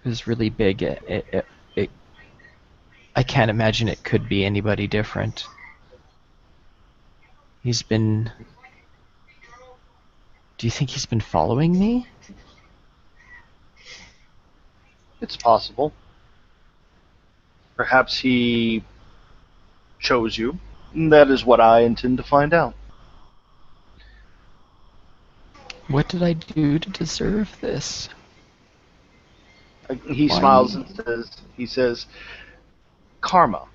it was really big. I can't imagine it could be anybody different. Do you think he's been following me? It's possible. Perhaps he chose you. That is what I intend to find out. What did I do to deserve this? He smiles and says, "Karma.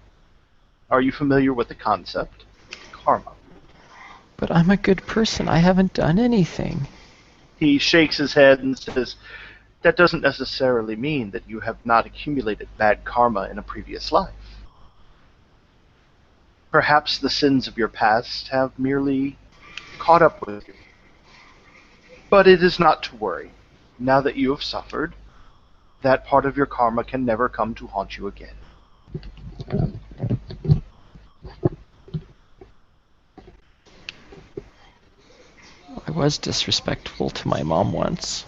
Are you familiar with the concept? Karma." But I'm a good person. I haven't done anything. He shakes his head and says, "That doesn't necessarily mean that you have not accumulated bad karma in a previous life. Perhaps the sins of your past have merely caught up with you. But it is not to worry. Now that you have suffered, that part of your karma can never come to haunt you again." I was disrespectful to my mom once.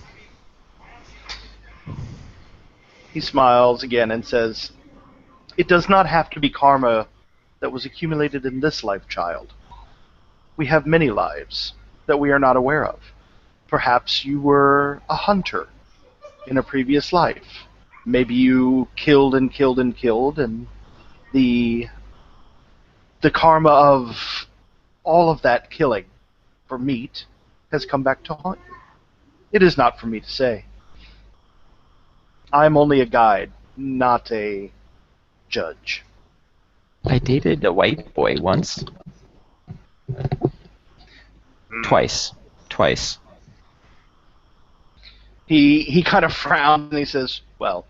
He smiles again and says, "It does not have to be karma that was accumulated in this life, child. We have many lives that we are not aware of. Perhaps you were a hunter in a previous life. Maybe you killed and killed and killed, and the karma of all of that killing for meat has come back to haunt you. It is not for me to say." I'm only a guide, not a judge. I dated a white boy once. Twice. He kind of frowns and he says, "Well,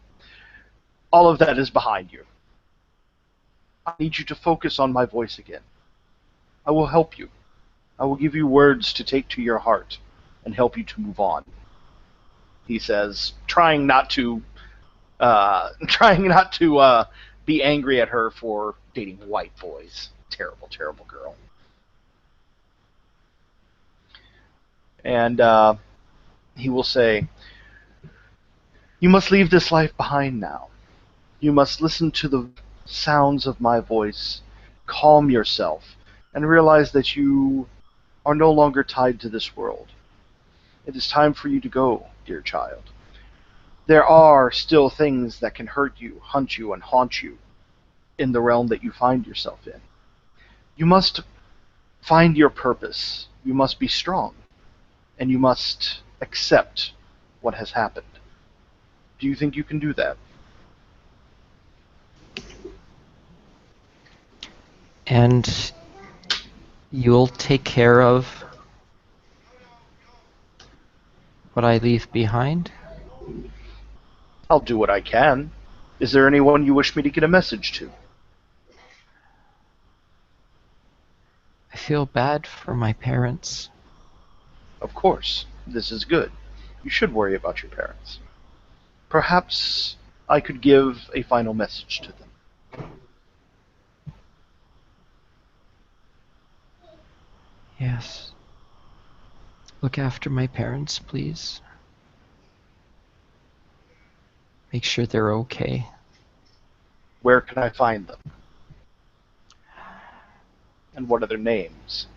all of that is behind you. I need you to focus on my voice again. I will help you. I will give you words to take to your heart and help you to move on," he says, trying not to be angry at her for dating white boys. Terrible, terrible girl. And he will say, "You must leave this life behind now. You must listen to the sounds of my voice, calm yourself, and realize that you are no longer tied to this world. It is time for you to go, dear child. There are still things that can hurt you, hunt you, and haunt you in the realm that you find yourself in. You must find your purpose. You must be strong, and you must accept what has happened. Do you think you can do that?" And you'll take care of what I leave behind? "I'll do what I can. Is there anyone you wish me to get a message to?" I feel bad for my parents. "Of course. This is good. You should worry about your parents. Perhaps I could give a final message to them." Yes. Look after my parents, please. Make sure they're okay. "Where can I find them? And what are their names?"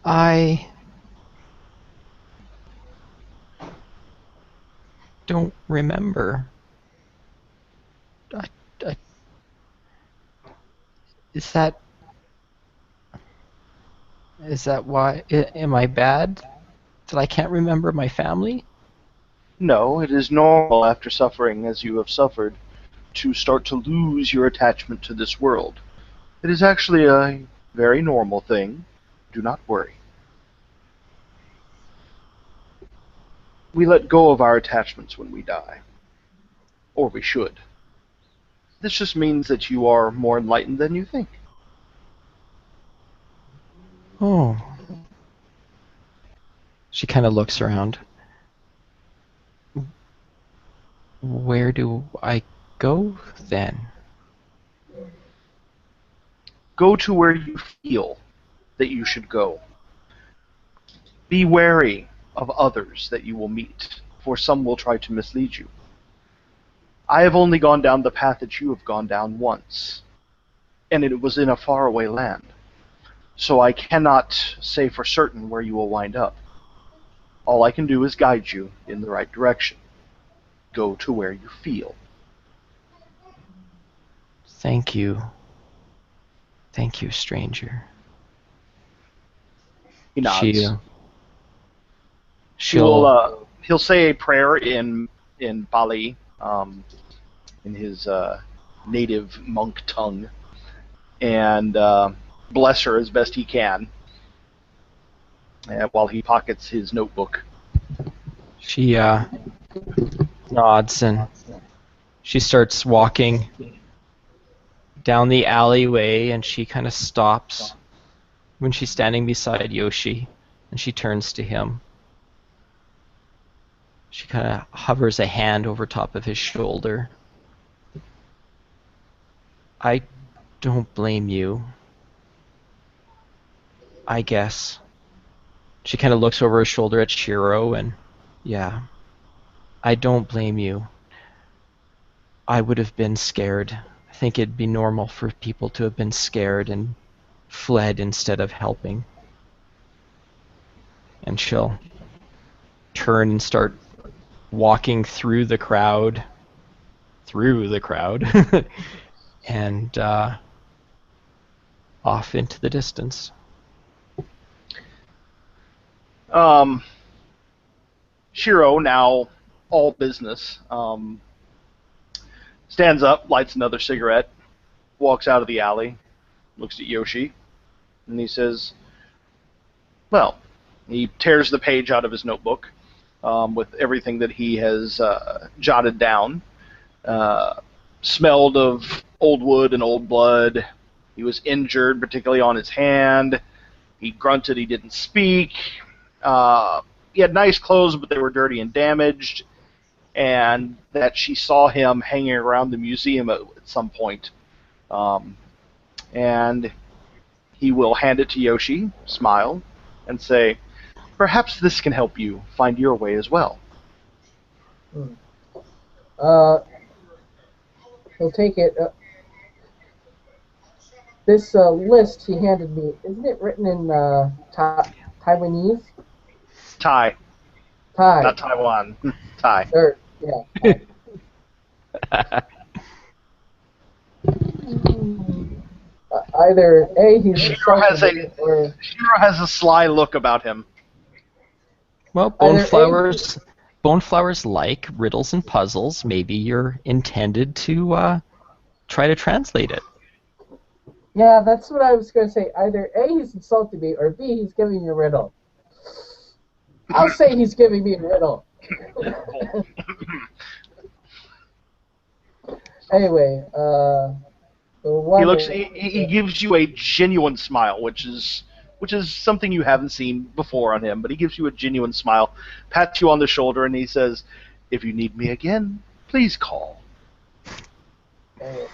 I don't remember. I, I, is that why? Am I bad that I can't remember my family? "No, it is normal after suffering as you have suffered to start to lose your attachment to this world. It is actually a very normal thing. Do not worry. We let go of our attachments when we die. Or we should. This just means that you are more enlightened than you think." Oh. She kind of looks around. Where do I go then? Go to where you feel that you should go. Be wary of others that you will meet, for some will try to mislead you. I have only gone down the path that you have gone down once, and it was in a faraway land. So I cannot say for certain where you will wind up. All I can do is guide you in the right direction. Go to where you feel. Thank you. Thank you, stranger. He nods. He'll say a prayer in Bali, in his native monk tongue, and bless her as best he can, while he pockets his notebook. She nods and she starts walking down the alleyway, and she kind of stops when she's standing beside Yoshi, and she turns to him. She kind of hovers a hand over top of his shoulder. I don't blame you. I guess. She kind of looks over her shoulder at Shiro, and yeah, I don't blame you. I would have been scared. I think it'd be normal for people to have been scared and fled instead of helping. And she'll turn and start walking through the crowd, and off into the distance. Shiro, now all business, stands up, lights another cigarette, walks out of the alley, looks at Yoshi, and he says, well, he tears the page out of his notebook with everything that he has jotted down. Smelled of old wood and old blood. He was injured, particularly on his hand. He grunted, he didn't speak. He had nice clothes, but they were dirty and damaged. And that she saw him hanging around the museum at some point. And he will hand it to Yoshi, smile, and say, perhaps this can help you find your way as well. He'll take it. This list he handed me, isn't it written in Taiwanese? Thai. Thai. Not Taiwan. Thai. Or, yeah. Either A, he's Shiro has a sly look about him. Well, boneflowers like riddles and puzzles. Maybe you're intended to try to translate it. Yeah, that's what I was going to say. Either A, he's insulting me, or B, he's giving me a riddle. I'll say he's giving me a riddle. Anyway, he gives you a genuine smile, which is something you haven't seen before on him, but he gives you a genuine smile, pats you on the shoulder, and he says, if you need me again, please call. Anyway.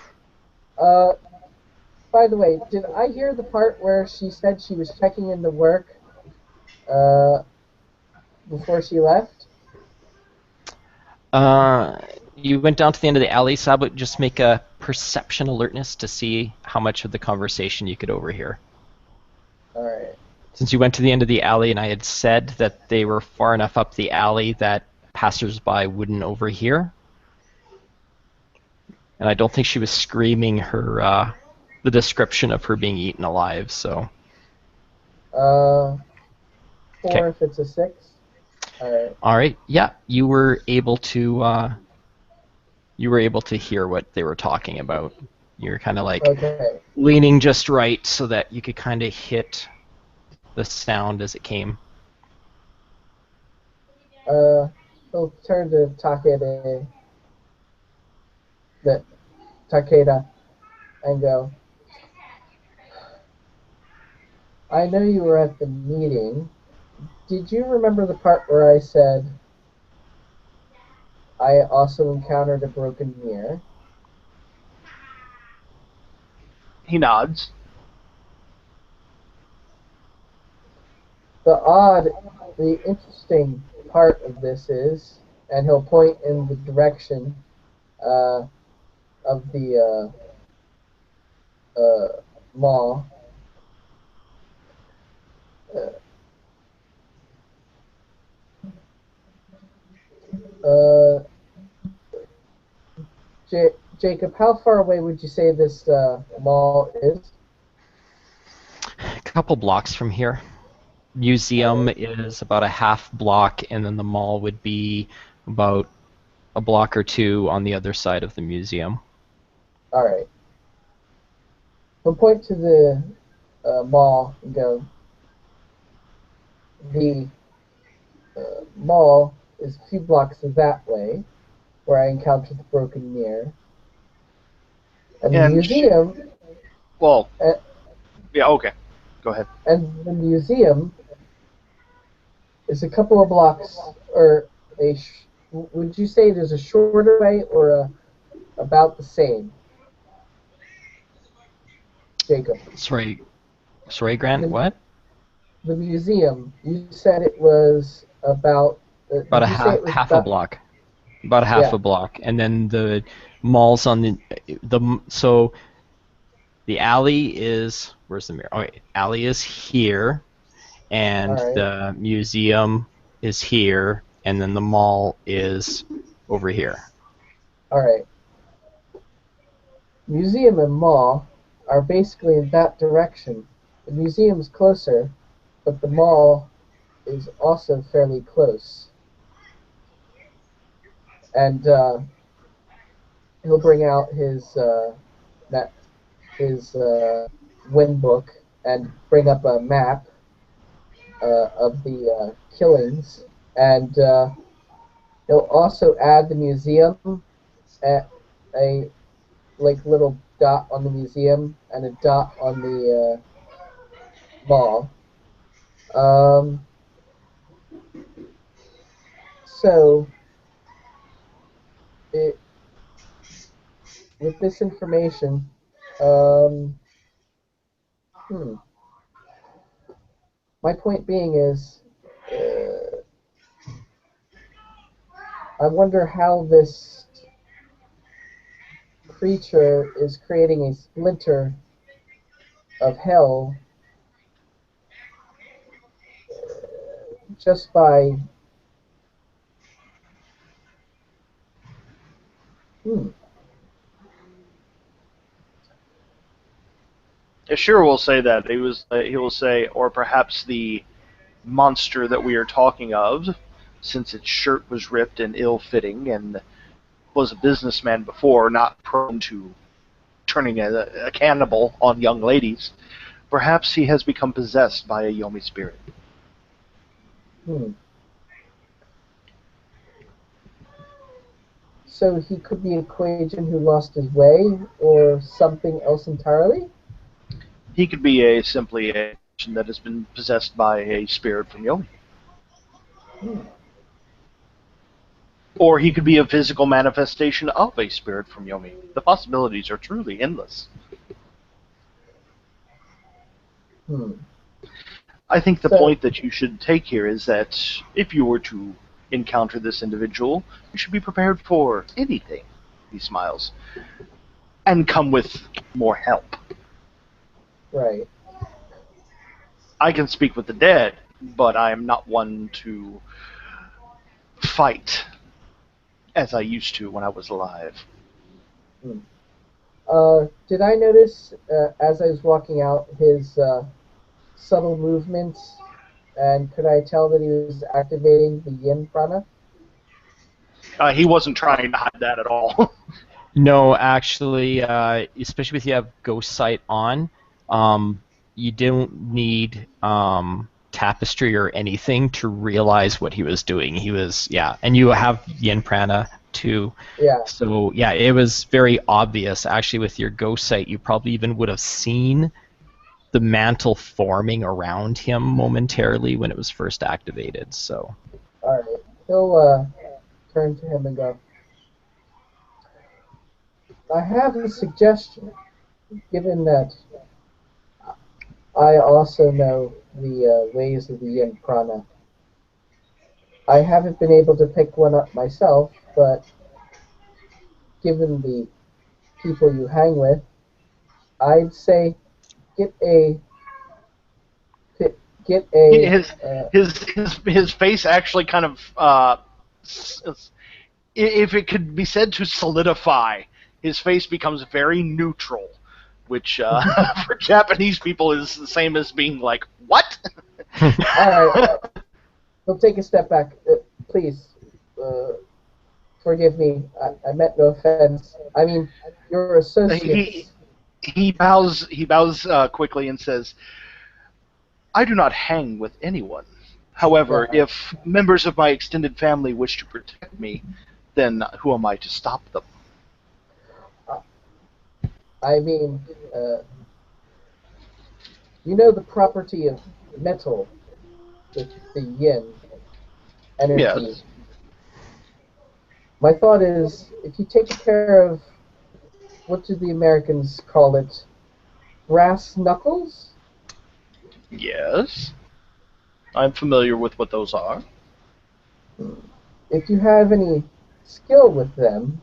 By the way, did I hear the part where she said she was checking into work before she left? You went down to the end of the alley, so I would just make a perception alertness to see how much of the conversation you could overhear. Alright. Since you went to the end of the alley and I had said that they were far enough up the alley that passersby wouldn't overhear. And I don't think she was screaming her the description of her being eaten alive, so. 4 if it's a 6. Alright. Alright, yeah, you were able to hear what they were talking about. You're kind of like leaning just right so that you could kind of hit the sound as it came. He'll turn to Takeda and go, I know you were at the meeting. Did you remember the part where I said I also encountered a broken mirror? He nods. The interesting part of this is, and he'll point in the direction of the mall. Jacob, how far away would you say this mall is? A couple blocks from here. Museum is about a half block, and then the mall would be about a block or two on the other side of the museum. Alright. We'll point to the mall and go, the mall is a few blocks that way, where I encountered the broken mirror. And the museum... yeah, okay. Go ahead. And the museum is a couple of blocks, or would you say there's a shorter way or about the same? Jacob. Sorry, Grant, what? The museum, you said it was about a half a block. About half a block. And then the mall's on so the alley is, where's the mirror? Okay, alley is here, and the museum is here, and then the mall is over here. Alright. Museum and mall are basically in that direction. The museum's closer, but the mall is also fairly close. and he'll bring out his wind book and bring up a map of the killings, and he'll also add the museum at a like little dot on the museum and a dot on the mall. Um, so it, with this information, um, hmm, my point being is, I wonder how this creature is creating a splinter of hell just by. Hmm. Shiro will say that he will say, or perhaps the monster that we are talking of, since its shirt was ripped and ill-fitting and was a businessman before, not prone to turning a cannibal on young ladies, perhaps he has become possessed by a Yomi spirit. Hmm. So he could be a Kuei-jin who lost his way, or something else entirely? He could be simply a person that has been possessed by a spirit from Yomi. Hmm. Or he could be a physical manifestation of a spirit from Yomi. The possibilities are truly endless. Hmm. I think the So, point that you should take here is that if you were to encounter this individual, you should be prepared for anything, he smiles, and come with more help. right. I can speak with the dead, but I am not one to fight as I used to when I was alive. Hmm. Did I notice, as I was walking out, his subtle movements, and could I tell that he was activating the yin prana? He wasn't trying to hide that at all. No, actually, especially if you have Ghost Sight on, you don't need tapestry or anything to realize what he was doing. He was, yeah, and you have Yin Prana too. Yeah. So, yeah, it was very obvious. Actually, with your Ghost Sight, you probably even would have seen the mantle forming around him momentarily when it was first activated. So, All right. He'll turn to him and go, I have a suggestion, given that I also know the ways of the yin prana. I haven't been able to pick one up myself, but given the people you hang with, I'd say get a get a his his face actually kind of if it could be said to solidify, his face becomes very neutral, which for Japanese people is the same as being like, what? all right. He'll take a step back. Please, forgive me. I meant no offense. I mean, your he associates. he bows quickly and says, I do not hang with anyone. However, Yeah. if members of my extended family wish to protect me, then who am I to stop them? I mean, you know the property of metal with the yin energy. Yes. My thought is, if you take care of, what do the Americans call it? Brass knuckles? Yes. I'm familiar with what those are. If you have any skill with them,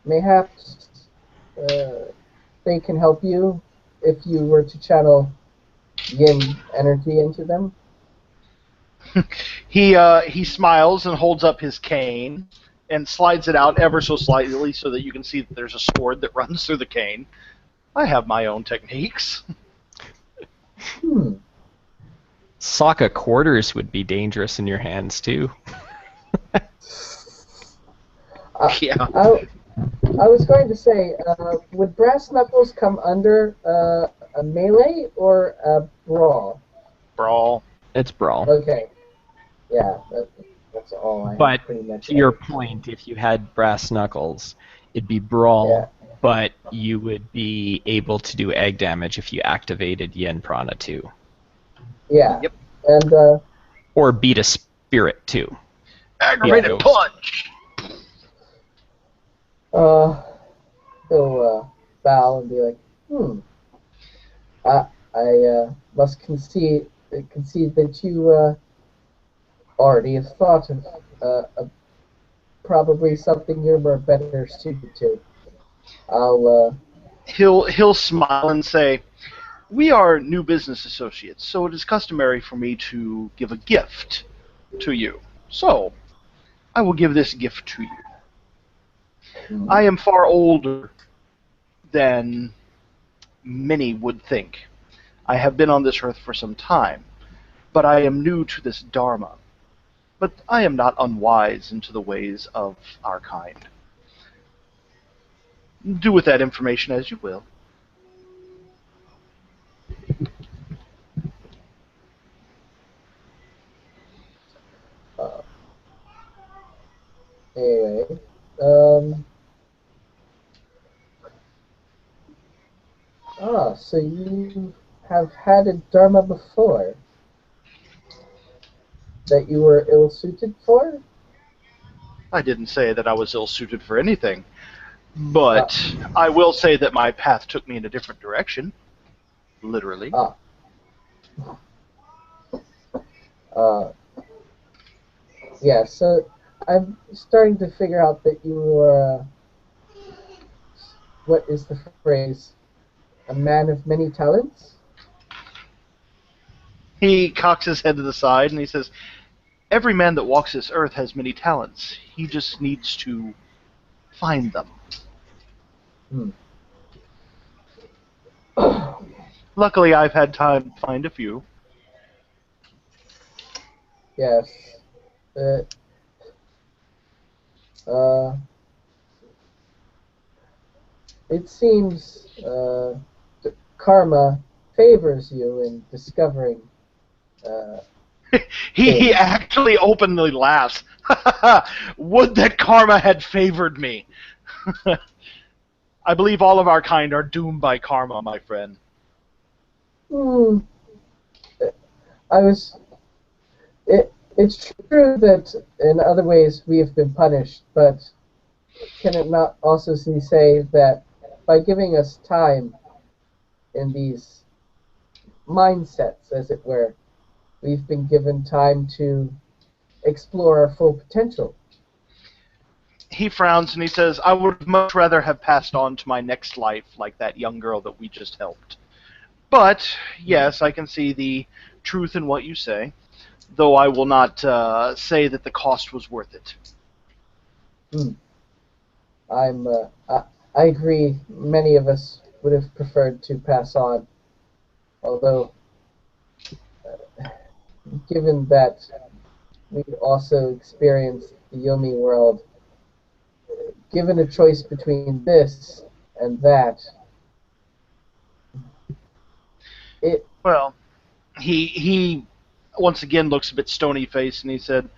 mayhaps they can help you if you were to channel yin energy into them. He smiles and holds up his cane and slides it out ever so slightly so that you can see that there's a sword that runs through the cane. I have my own techniques. Hmm. Sokka quarters would be dangerous in your hands too. Yeah. I was going to say, would brass knuckles come under a melee or a brawl? Brawl. It's brawl. Okay, yeah, that's all I But have pretty much to your ever. point, if you had brass knuckles, it'd be brawl, Yeah, but you would be able to do egg damage if you activated Yen Prana too. yeah, Yep. and Or beat a spirit too. Be a Aggravated ghost. punch. uh, he'll bow and be like, I must concede that you already have thought of probably something you're more better suited to. I'll He'll smile and say, "We are new business associates, so it is customary for me to give a gift to you. So, I will give this gift to you. I am far older than many would think. I have been on this earth for some time, but I am new to this Dharma. But I am not unwise into the ways of our kind. Do with that information as you will." uh, anyway. Um, so you have had a dharma before that you were ill-suited for? I didn't say that I was ill-suited for anything, Uh, but I will say that my path took me in a different direction, literally. uh, uh, yeah, so I'm starting to figure out that you are, what is the phrase? A man of many talents? He cocks his head to the side and he says, "Every man that walks this earth has many talents. He just needs to find them. Hmm. Luckily, I've had time to find a few." Yes. Uh, uh, it seems karma favors you in discovering uh, He things. actually openly laughs. Would that karma had favored me. I believe all of our kind are doomed by karma, my friend. Hmm. I was. It's true that in other ways we have been punished, but can it not also be say that by giving us time in these mindsets, as it were, we've been given time to explore our full potential? He frowns and he says, "I would much rather have passed on to my next life like that young girl that we just helped. But, yes, I can see the truth in what you say, though I will not say that the cost was worth it." Hmm. I'm. I agree. Many of us would have preferred to pass on, although, given that we also experienced the Yomi world, given a choice between this and that, it. Well, he once again looks a bit stony-faced and he said,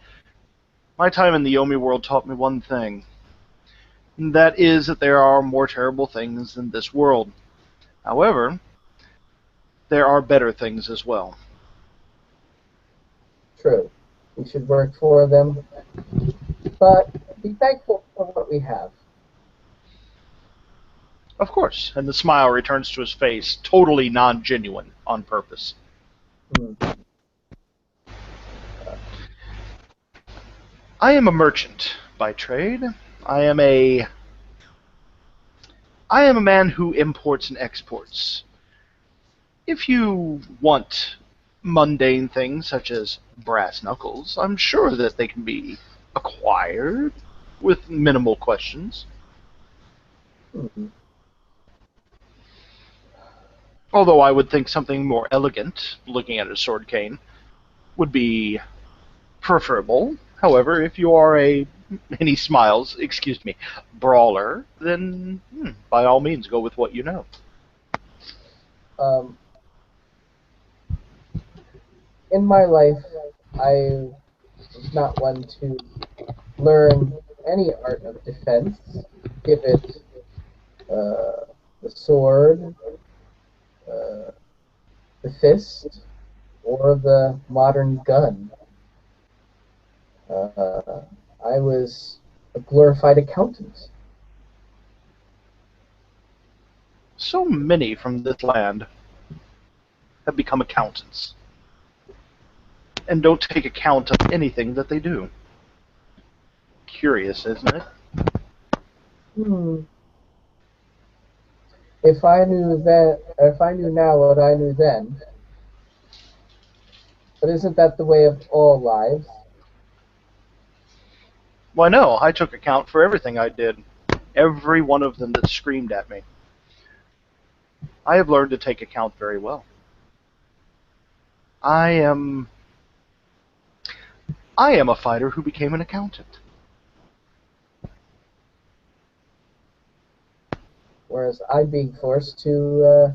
"My time in the Yomi world taught me one thing, and that is that there are more terrible things than this world. However, there are better things as well." True. We should work for them, but be thankful for what we have. Of course, and the smile returns to his face, totally non-genuine, on purpose. Hmm. "I am a merchant by trade. I am a I am a man who imports and exports. If you want mundane things such as brass knuckles, I'm sure that they can be acquired with minimal questions. Hmm. Although I would think something more elegant, looking at a sword cane, would be preferable. However, if you are a and he smiles, excuse me, brawler, then by all means go with what you know. In my life, I was not one to learn any art of defense, give it the sword, the fist, or the modern gun. I was a glorified accountant. So many from this land have become accountants, and don't take account of anything that they do. Curious, isn't it? If I knew now what I knew then, but isn't that the way of all lives? Why, no, I took account for everything I did. Every one of them that screamed at me. I have learned to take account very well. I am a fighter who became an accountant. Whereas I'm being forced to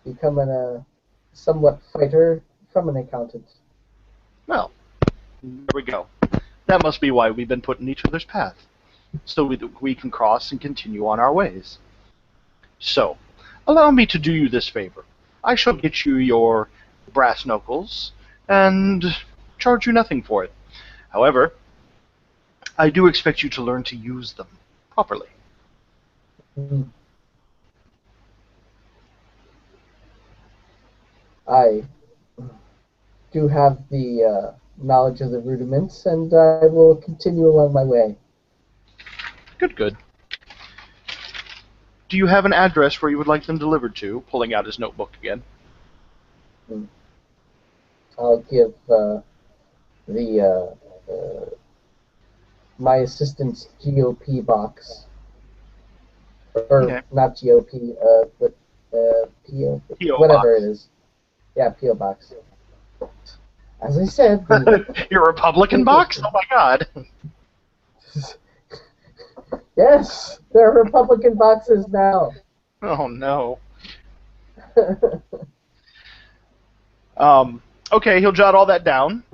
become a somewhat fighter from an accountant. Well, there we go. That must be why we've been put in each other's path, so we can cross and continue on our ways. So, allow me to do you this favor. I shall get you your brass knuckles, and charge you nothing for it. However, I do expect you to learn to use them properly. I do have the knowledge of the rudiments, and I will continue along my way. Good, good. Do you have an address where you would like them delivered to? Pulling out his notebook again. I'll give my assistant's GOP box, or Okay. not GOP, but PO, P.O. whatever box. it is. Yeah, PO box. As I said, Your Republican box? Oh my god. yes, there are Republican boxes now. Oh no. Okay, he'll jot all that down.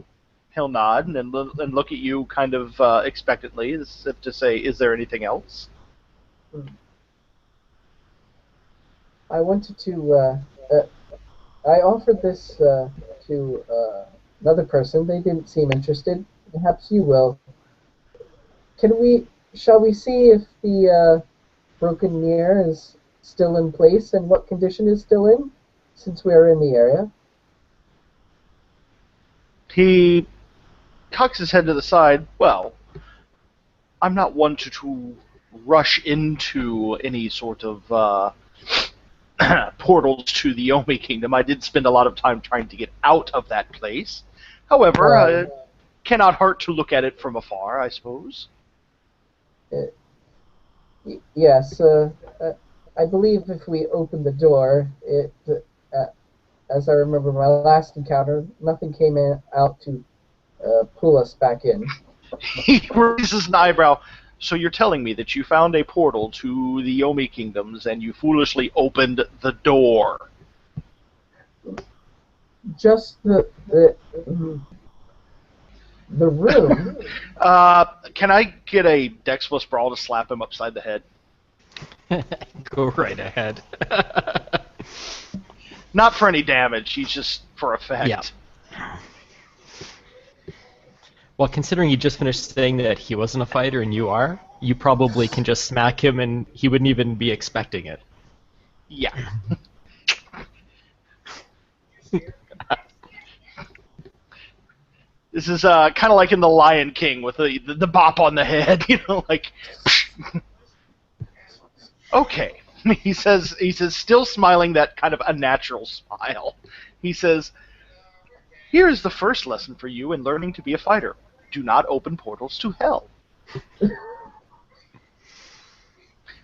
He'll nod and look at you kind of expectantly, as if to say, is there anything else? I wanted to. I offered this to another person. They didn't seem interested. Perhaps you will. Shall we see if the broken mirror is still in place and what condition is still in, since we are in the area? He cocks his head to the side. Well, I'm not one to rush into any sort of portals to the Omi Kingdom. I did spend a lot of time trying to get out of that place. However, cannot hurt to look at it from afar, I suppose. Yes, I believe if we open the door, as I remember my last encounter, nothing came out to pull us back in. He raises an eyebrow. So you're telling me that you found a portal to the Yomi Kingdoms and you foolishly opened the door? Just the room. Can I get a Dex plus Brawl to slap him upside the head? Go right ahead. Not for any damage, he's just for effect. Yeah. Well, considering you just finished saying that he wasn't a fighter and you are, you probably can just smack him and he wouldn't even be expecting it. Yeah. This is kind of like in The Lion King with the bop on the head, you know, like. Okay, he says, still smiling that kind of unnatural smile. He says, "Here is the first lesson for you in learning to be a fighter. Do not open portals to hell.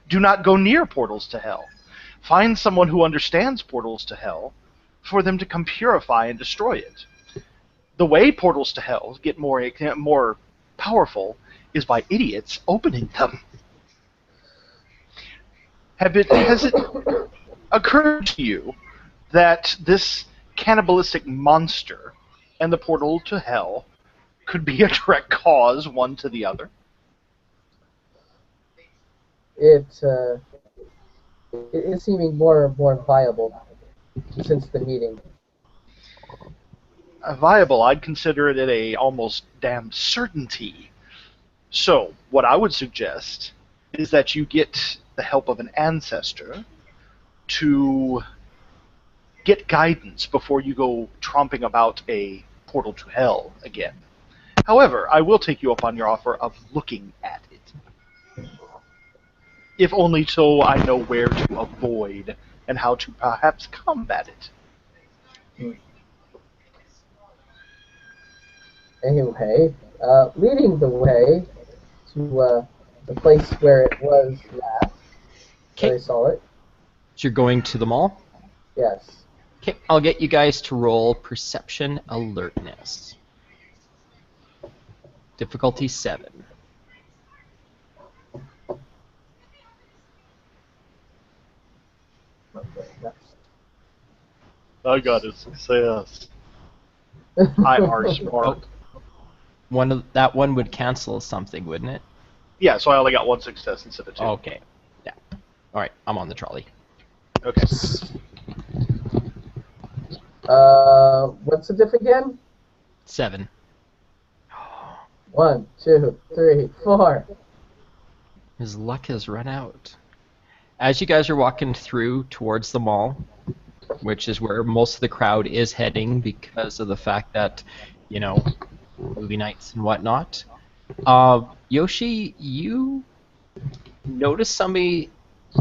Do not go near portals to hell. Find someone who understands portals to hell for them to come purify and destroy it. The way portals to hell get more powerful is by idiots opening them. Has it occurred to you that this cannibalistic monster and the portal to hell could be a direct cause one to the other? It is seeming more and more viable since the meeting. Viable, I'd consider it a almost damn certainty. So, what I would suggest is that you get the help of an ancestor to get guidance before you go tromping about a portal to hell again. However, I will take you up on your offer of looking at it. If only so I know where to avoid and how to perhaps combat it. Anyway, leading the way to the place where it was last, where I saw it. So you're going to the mall? Yes. Okay, I'll get you guys to roll perception alertness. Difficulty 7. I got a success. I are smart. That one would cancel something, wouldn't it? Yeah, so I only got one success instead of two. Okay. Yeah. All right, I'm on the trolley. Okay. What's the diff again? 7. 1, 2, 3, 4. His luck has run out. As you guys are walking through towards the mall, which is where most of the crowd is heading because of the fact that, you know, movie nights and whatnot, Yoshi, you notice somebody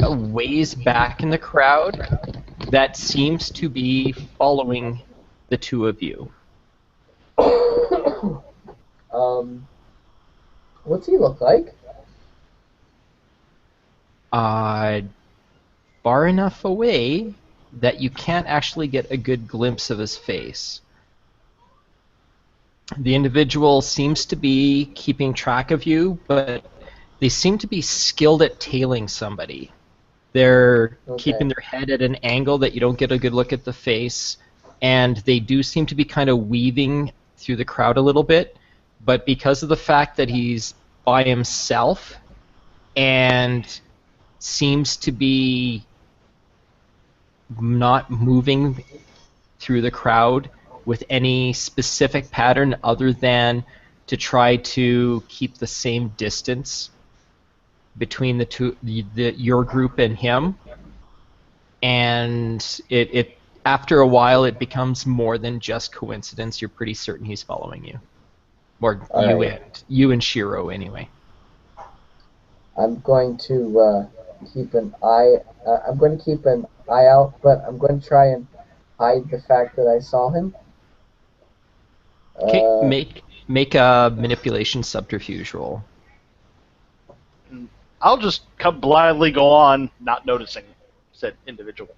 a ways back in the crowd that seems to be following the two of you. What's he look like? Far enough away that you can't actually get a good glimpse of his face. The individual seems to be keeping track of you, but they seem to be skilled at tailing somebody. They're keeping their head at an angle that you don't get a good look at the face, and they do seem to be kind of weaving through the crowd a little bit, but because of the fact that he's by himself and seems to be not moving through the crowd with any specific pattern other than to try to keep the same distance between the two, your group and him, and it after a while it becomes more than just coincidence. You're pretty certain he's following you, or you and Shiro anyway. I'm going to keep an eye. I'm going to keep an eye out, but I'm going to try and hide the fact that I saw him. Okay, make a manipulation subterfuge roll. I'll just blindly go on, not noticing said individual.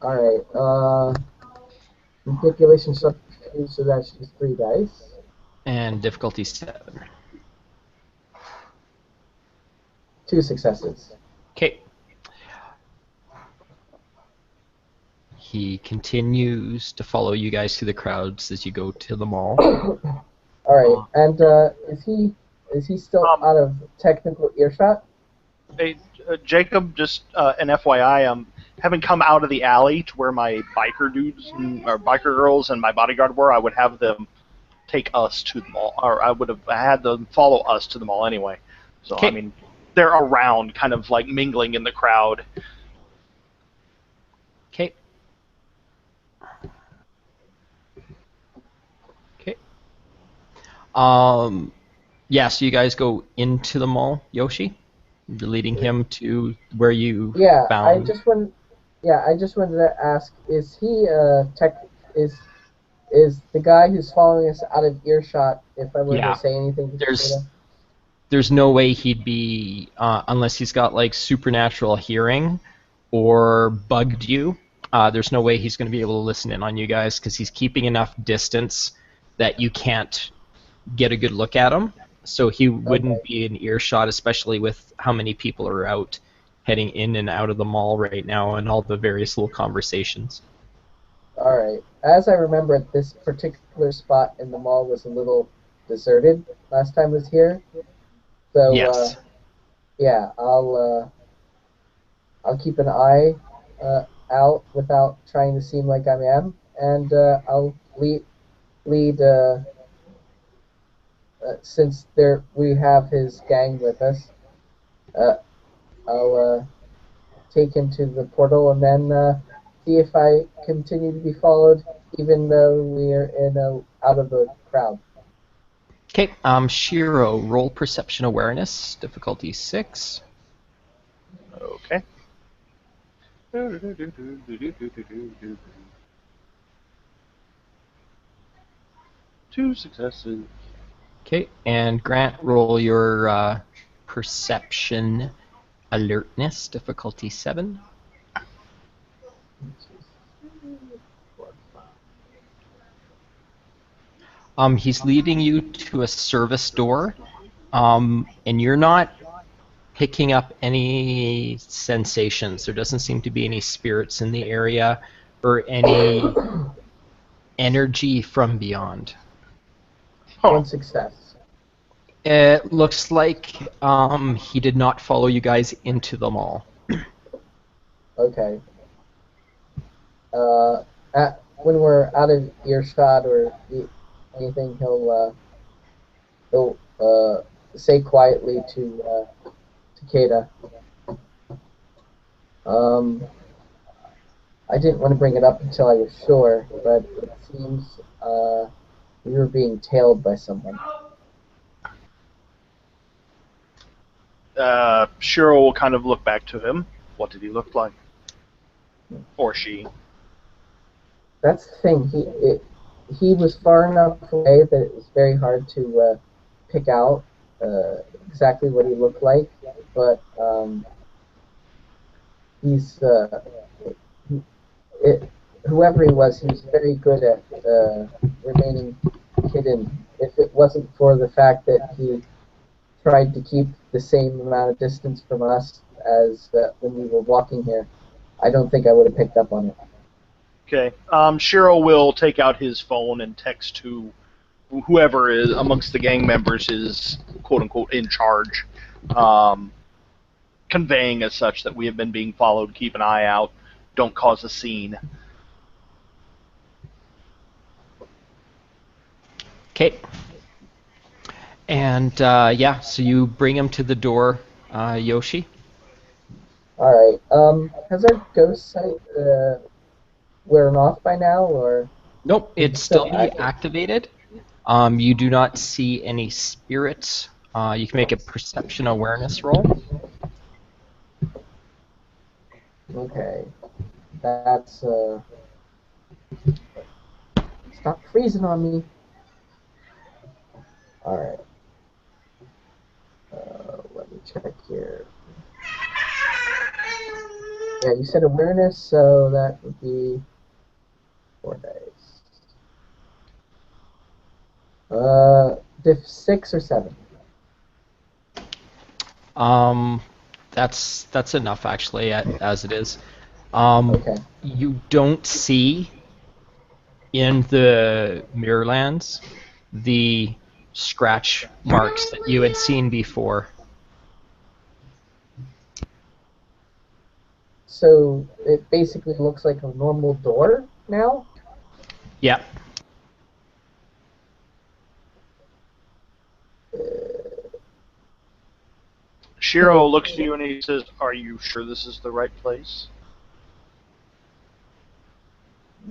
Alright, manipulation subterfuge, so that's just 3 dice. And difficulty 7. 2 successes. Okay. He continues to follow you guys through the crowds as you go to the mall. Alright, and is he still out of technical earshot? Hey, Jacob, just an FYI, having come out of the alley to where my biker dudes or biker girls and my bodyguard were, I would have them take us to the mall, or I would have had them follow us to the mall anyway. So, I mean, they're around, kind of like mingling in the crowd. Okay. Okay. Yeah, so you guys go into the mall, Yoshi? You're leading him to where you found... I just wanted to ask, is he is the guy who's following us out of earshot, if I were to say anything to There's no way he'd be, unless he's got like supernatural hearing or bugged you, there's no way he's going to be able to listen in on you guys because he's keeping enough distance that you can't get a good look at him. so he wouldn't Okay. be in earshot, especially with how many people are out heading in and out of the mall right now and all the various little conversations. All right. As I remember, this particular spot in the mall was a little deserted last time I was here. So Yes. yeah, I'll keep an eye out without trying to seem like I am, and I'll lead since there we have his gang with us. Uh, I'll take him to the portal and then see if I continue to be followed, even though we're in out of the crowd. Okay, Shiro, roll perception awareness, difficulty 6. Okay. Two successes. Okay, and Grant, roll your perception alertness, difficulty 7. He's leading you to a service door, and you're not picking up any sensations. There doesn't seem to be any spirits in the area or any energy from beyond. Huh. One success. It looks like he did not follow you guys into the mall. Okay. When we're out of earshot or anything, he'll say quietly to Takeda. I didn't want to bring it up until I was sure, but it seems we were being tailed by someone. Shiro will kind of look back to him. What did he look like? Or she? That's the thing. He was far enough away that it was very hard to pick out exactly what he looked like, but he's he, whoever he was very good at remaining hidden. If it wasn't for the fact that he tried to keep the same amount of distance from us as when we were walking here, I don't think I would have picked up on it. Okay. Shiro will take out his phone and text to whoever is amongst the gang members is quote unquote in charge, conveying as such that we have been being followed. Keep an eye out. Don't cause a scene. Okay. And yeah, so you bring him to the door, Yoshi. All right. Has our ghost sight worn off by now, or Nope, is it it's still still be active? activated. You do not see any spirits. You can make a perception awareness roll. Okay. That's stop freezing on me. All right. Let me check here. Yeah, you said awareness, so that would be 4 days. Diff 6 or 7. Um, that's enough actually, as it is. Um, Okay. you don't see in the Mirrorlands the scratch marks that you had seen before. So it basically looks like a normal door now. Yeah. Shiro looks at you and he says, "Are you sure this is the right place?"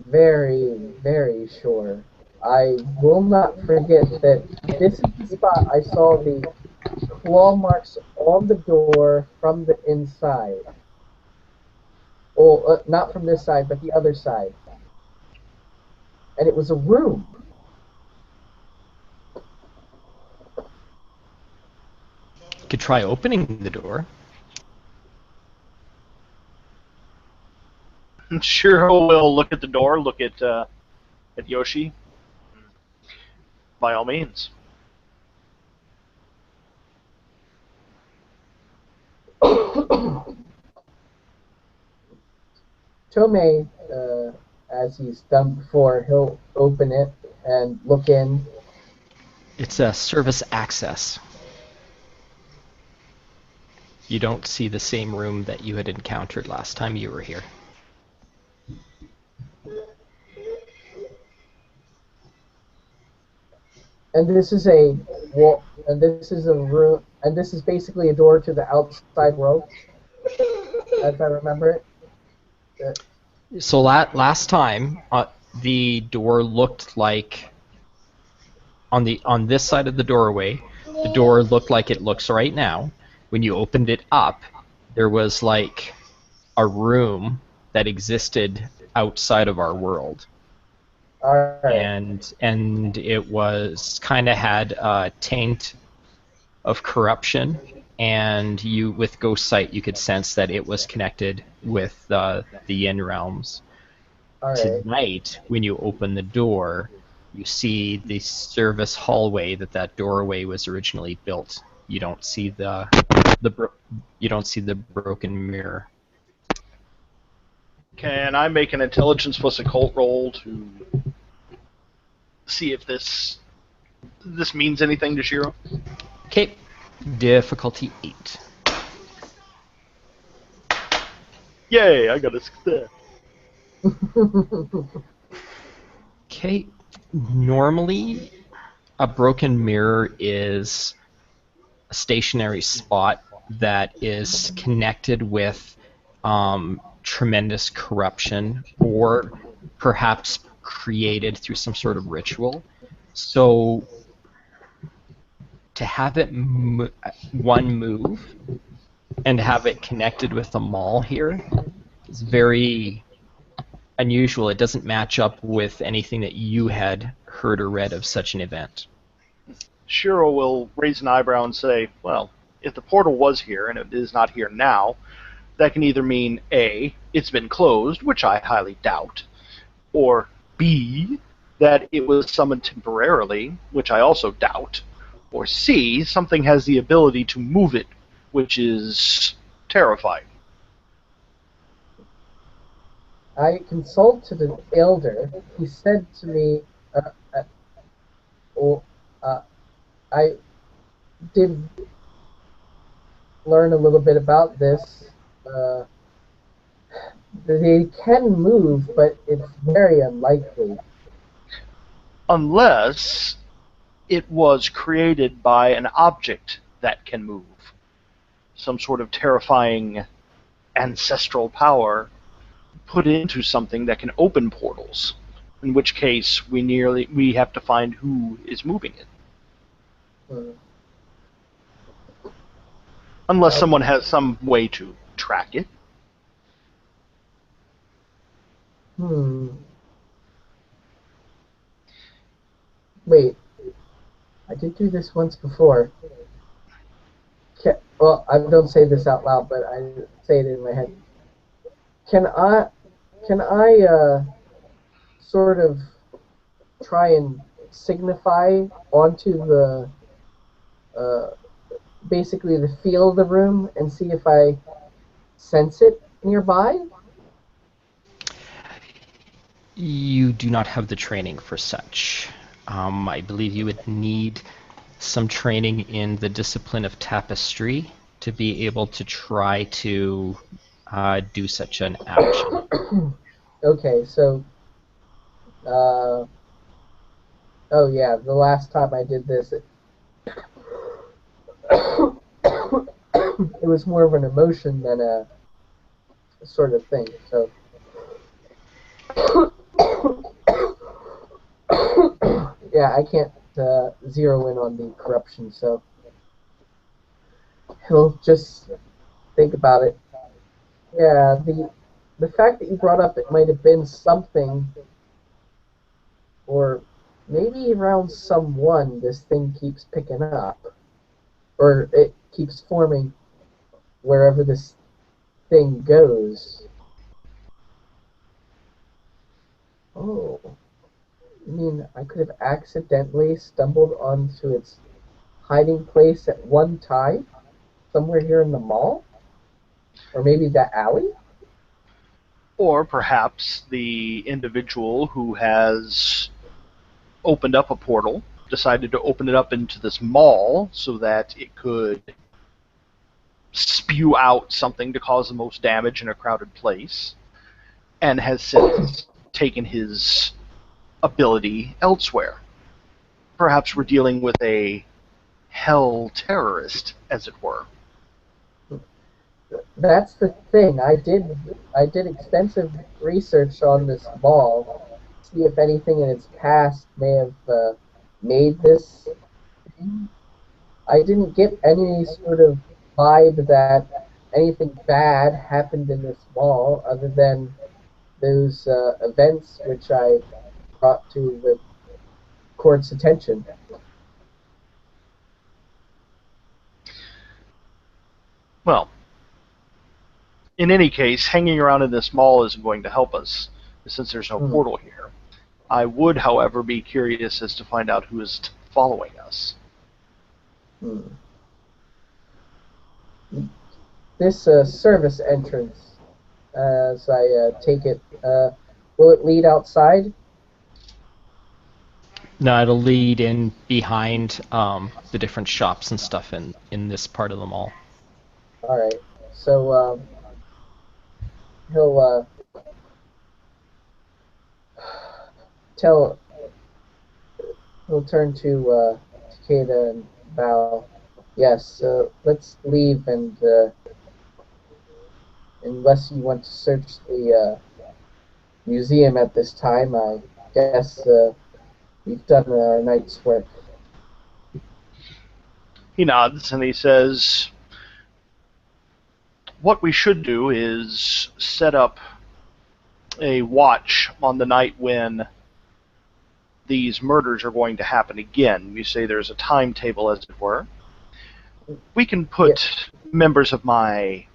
Very, very sure. I will not forget that this is the spot I saw the claw marks on the door from the inside. Well, not from this side, but the other side. And it was a room. You could try opening the door. Shiro will look at the door, look at Yoshi. By all means. Tomei, as he's done before, he'll open it and look in. It's a service access. You don't see the same room that you had encountered last time you were here. And this is a wall, and this is a room, and this is basically a door to the outside world, as I remember it. So last time, the door looked like on this side of the doorway, the door looked like it looks right now. When you opened it up, there was like a room that existed outside of our world. All right. And it was kind of had a taint of corruption, and you with ghost sight you could sense that it was connected with the Yin realms. All right. Tonight, when you open the door, you see the service hallway that doorway was originally built. You don't see you don't see the broken mirror. Can I make an intelligence plus occult roll to see if this means anything to Shiro? Okay, difficulty 8. Yay! I got a success. Okay, normally a broken mirror is a stationary spot that is connected with tremendous corruption, or perhaps created through some sort of ritual. So to have it one move and have it connected with a mall here is very unusual. It doesn't match up with anything that you had heard or read of such an event. Shiro will raise an eyebrow and say, well, if the portal was here and it is not here now, that can either mean A, it's been closed, which I highly doubt, or B, that it was summoned temporarily, which I also doubt, or C, something has the ability to move it, which is terrifying. I consulted an elder. He said to me, I did learn a little bit about this. They can move, but it's very unlikely. Unless it was created by an object that can move. Some sort of terrifying ancestral power put into something that can open portals. In which case, we have to find who is moving it. Unless someone has some way to track it. Wait, I did do this once before. Well, I don't say this out loud, but I say it in my head. Can I sort of try and signify onto the basically the feel of the room and see if I sense it nearby? You do not have the training for such. I believe you would need some training in the discipline of tapestry to be able to try to do such an action. Okay, so oh yeah, the last time I did this, it was more of an emotion than a sort of thing. So yeah, I can't zero in on the corruption, so he'll just think about it. Yeah, the fact that you brought up it might have been something, or maybe around someone this thing keeps picking up, or it keeps forming wherever this thing goes. Oh, I mean, I could have accidentally stumbled onto its hiding place at one time, somewhere here in the mall? Or maybe the alley? Or perhaps the individual who has opened up a portal decided to open it up into this mall so that it could spew out something to cause the most damage in a crowded place, and has since taken his ability elsewhere. Perhaps we're dealing with a hell terrorist, as it were. That's the thing. I did extensive research on this mall, see if anything in its past may have made this thing. I didn't get any sort of vibe that anything bad happened in this mall other than those events which I brought to the court's attention. Well, in any case, hanging around in this mall isn't going to help us, since there's no Hmm. portal here. I would, however, be curious as to find out who is following us. Hmm. This service entrance, as I take it, will it lead outside? No, it'll lead in behind the different shops and stuff in this part of the mall. All right. So he'll tell. He'll turn to Takeda and bow. Yes. Let's leave, and unless you want to search the museum at this time, I guess we've done our night's work. He nods and he says, what we should do is set up a watch on the night when these murders are going to happen again. You say there's a timetable, as it were. We can put members of my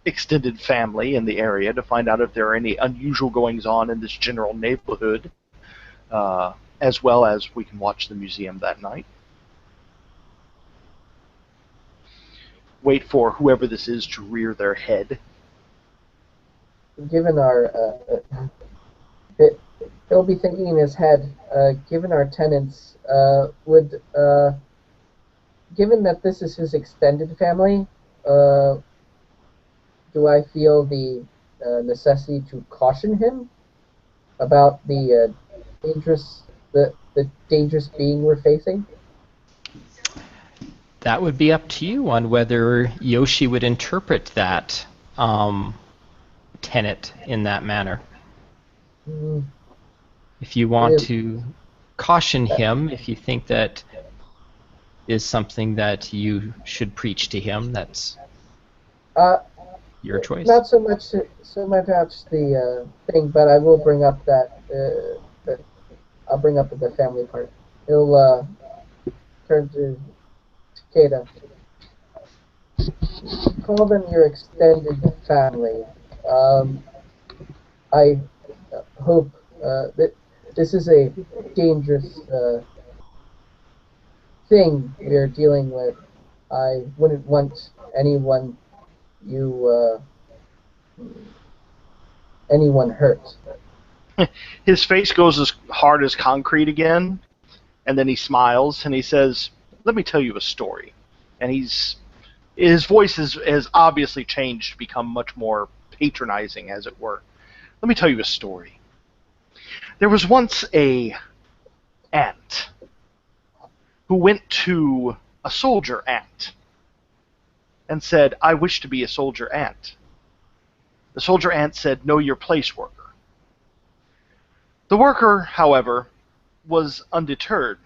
extended family in the area to find out if there are any unusual goings on in this general neighborhood, as well as we can watch the museum that night. Wait for whoever this is to rear their head. Given our he'll be thinking in his head, given our tenants, given that this is his extended family, do I feel the necessity to caution him about the dangerous the dangerous being we're facing? That would be up to you on whether Yoshi would interpret that tenet in that manner. Mm, If you want Yeah. to caution him, if you think that is something that you should preach to him, that's Uh, your choice. Not so much the thing, but I will bring up that I'll bring up the family part. He'll turn to Takeda. Call them your extended family. Um, I hope that this is a dangerous thing we're dealing with. I wouldn't want you anyone hurt. His face goes as hard as concrete again, and then he smiles and he says, let me tell you a story. And his voice has obviously changed to become much more patronizing, as it were. Let me tell you a story. There was once a ant who went to a soldier ant and said, I wish to be a soldier ant. The soldier ant said, know your place, worker. The worker, however, was undeterred,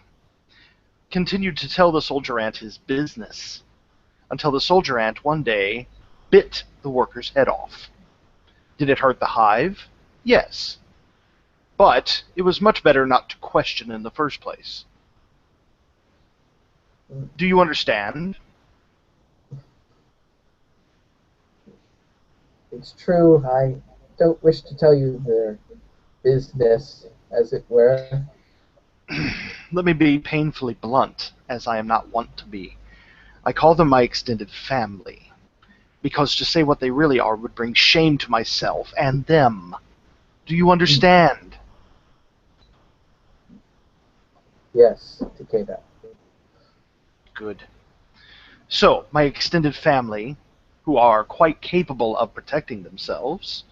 continued to tell the soldier ant his business, until the soldier ant one day bit the worker's head off. Did it hurt the hive? Yes. But it was much better not to question in the first place. Do you understand? It's true. I don't wish to tell you their business, as it were. Let me be painfully blunt, as I am not wont to be. I call them my extended family, because to say what they really are would bring shame to myself and them. Do you understand? Yes, Takeda. Good. So, my extended family, who are quite capable of protecting themselves,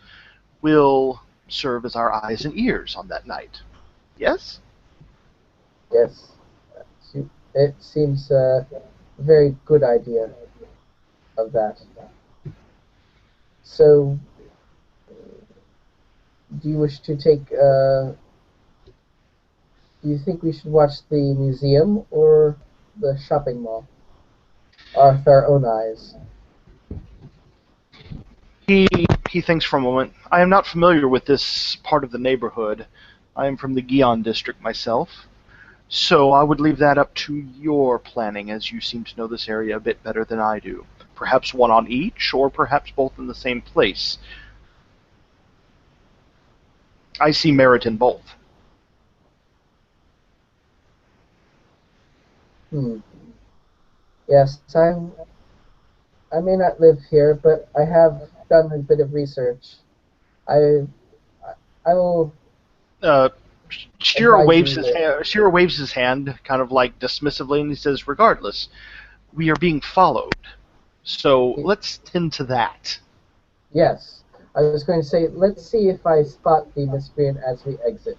will serve as our eyes and ears on that night. Yes? Yes. It seems a very good idea of that. So, do you wish to take, do you think we should watch the museum or the shopping mall? Or with our own eyes? He thinks for a moment. I am not familiar with this part of the neighborhood. I am from the Gion district myself. So I would leave that up to your planning, as you seem to know this area a bit better than I do. Perhaps one on each, or perhaps both in the same place. I see merit in both. Yes, I may not live here, but I have done a bit of research. I I will Uh, Shiro advise waves you his later. hand, Shiro waves his hand, kind of like dismissively, and he says, "Regardless, we are being followed. So let's tend to that." Yes, I was going to say, let's see if I spot the miscreant as we exit.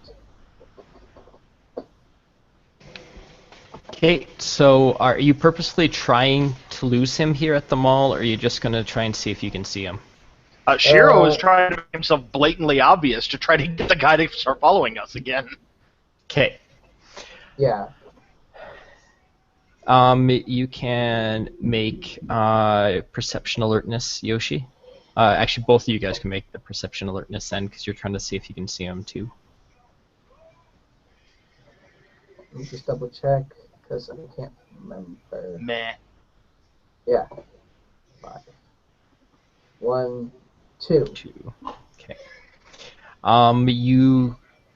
Okay, so are you purposely trying to lose him here at the mall, or are you just going to try and see if you can see him? Shiro is trying to make himself blatantly obvious to try to get the guy to start following us again. Okay. Yeah. You can make perception alertness, Yoshi. Actually, both of you guys can make the perception alertness then, because you're trying to see if you can see him too. Let me just double check, because I can't remember. Meh. Yeah. 5. 1, 2. 2. Okay.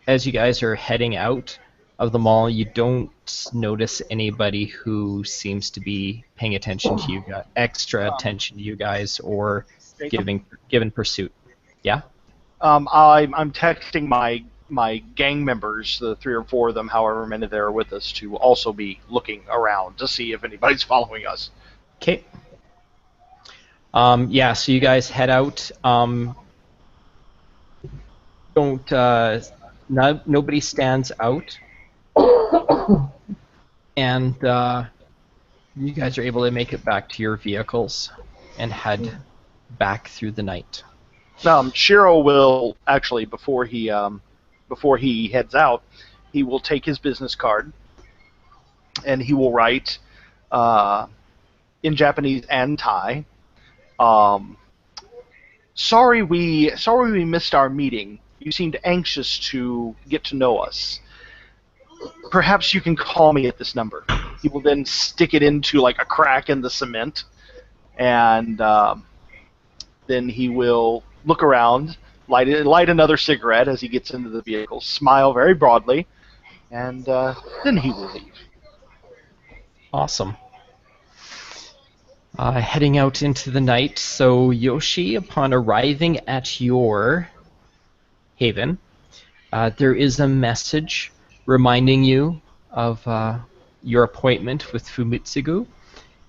As you guys are heading out of the mall, you don't notice anybody who seems to be paying attention to you guys, extra attention to you guys, or given pursuit. Yeah. I'm texting my gang members, the 3 or 4 of them, however many there are with us, to also be looking around to see if anybody's following us. Okay. Yeah. So you guys head out. Nobody stands out, and you guys are able to make it back to your vehicles and head back through the night. Shiro will actually, before he heads out, he will take his business card and he will write in Japanese and Thai. Sorry we missed our meeting. You seemed anxious to get to know us. Perhaps you can call me at this number. He will then stick it into like a crack in the cement, and then he will look around, light another cigarette as he gets into the vehicle, smile very broadly, and then he will leave. Awesome. Heading out into the night. So Yoshi, upon arriving at your haven, there is a message reminding you of your appointment with Fumitsugu.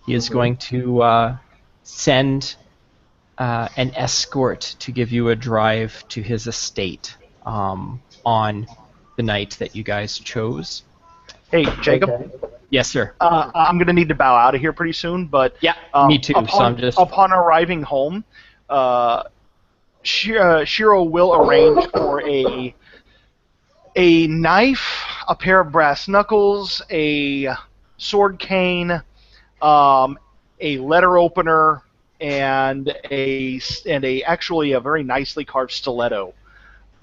He is going to send an escort to give you a drive to his estate on the night that you guys chose. Hey, Jacob. Okay. Yes, sir. I'm going to need to bow out of here pretty soon, but Yeah, me too. Upon arriving home, Shiro will arrange for a knife, a pair of brass knuckles, a sword cane, a letter opener, and actually a very nicely carved stiletto.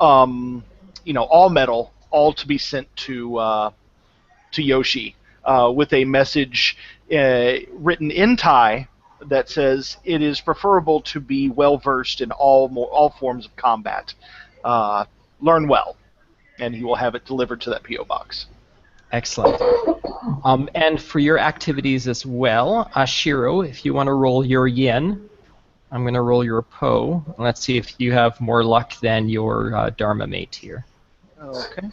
All metal, all to be sent to Yoshi with a message written in Thai that says it is preferable to be well versed in all forms of combat. Learn well, and he will have it delivered to that PO box. Excellent. And for your activities as well, Shiro, if you want to roll your yen. I'm going to roll your Poe. Let's see if you have more luck than your Dharma mate here. Okay.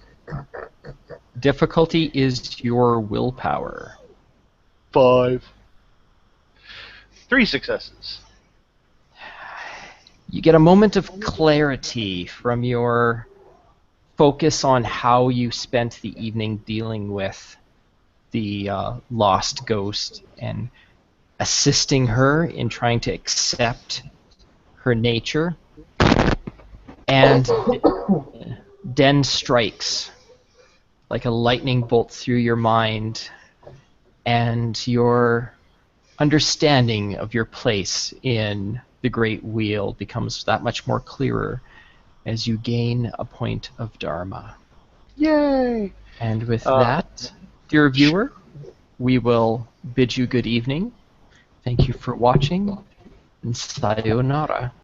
Difficulty is your willpower. 5. 3 successes. You get a moment of clarity from your focus on how you spent the evening dealing with the lost ghost and assisting her in trying to accept her nature. And Den strikes like a lightning bolt through your mind, and your understanding of your place in the Great Wheel becomes that much more clearer as you gain a point of Dharma. Yay! And with that, dear viewer, we will bid you good evening. Thank you for watching, and sayonara.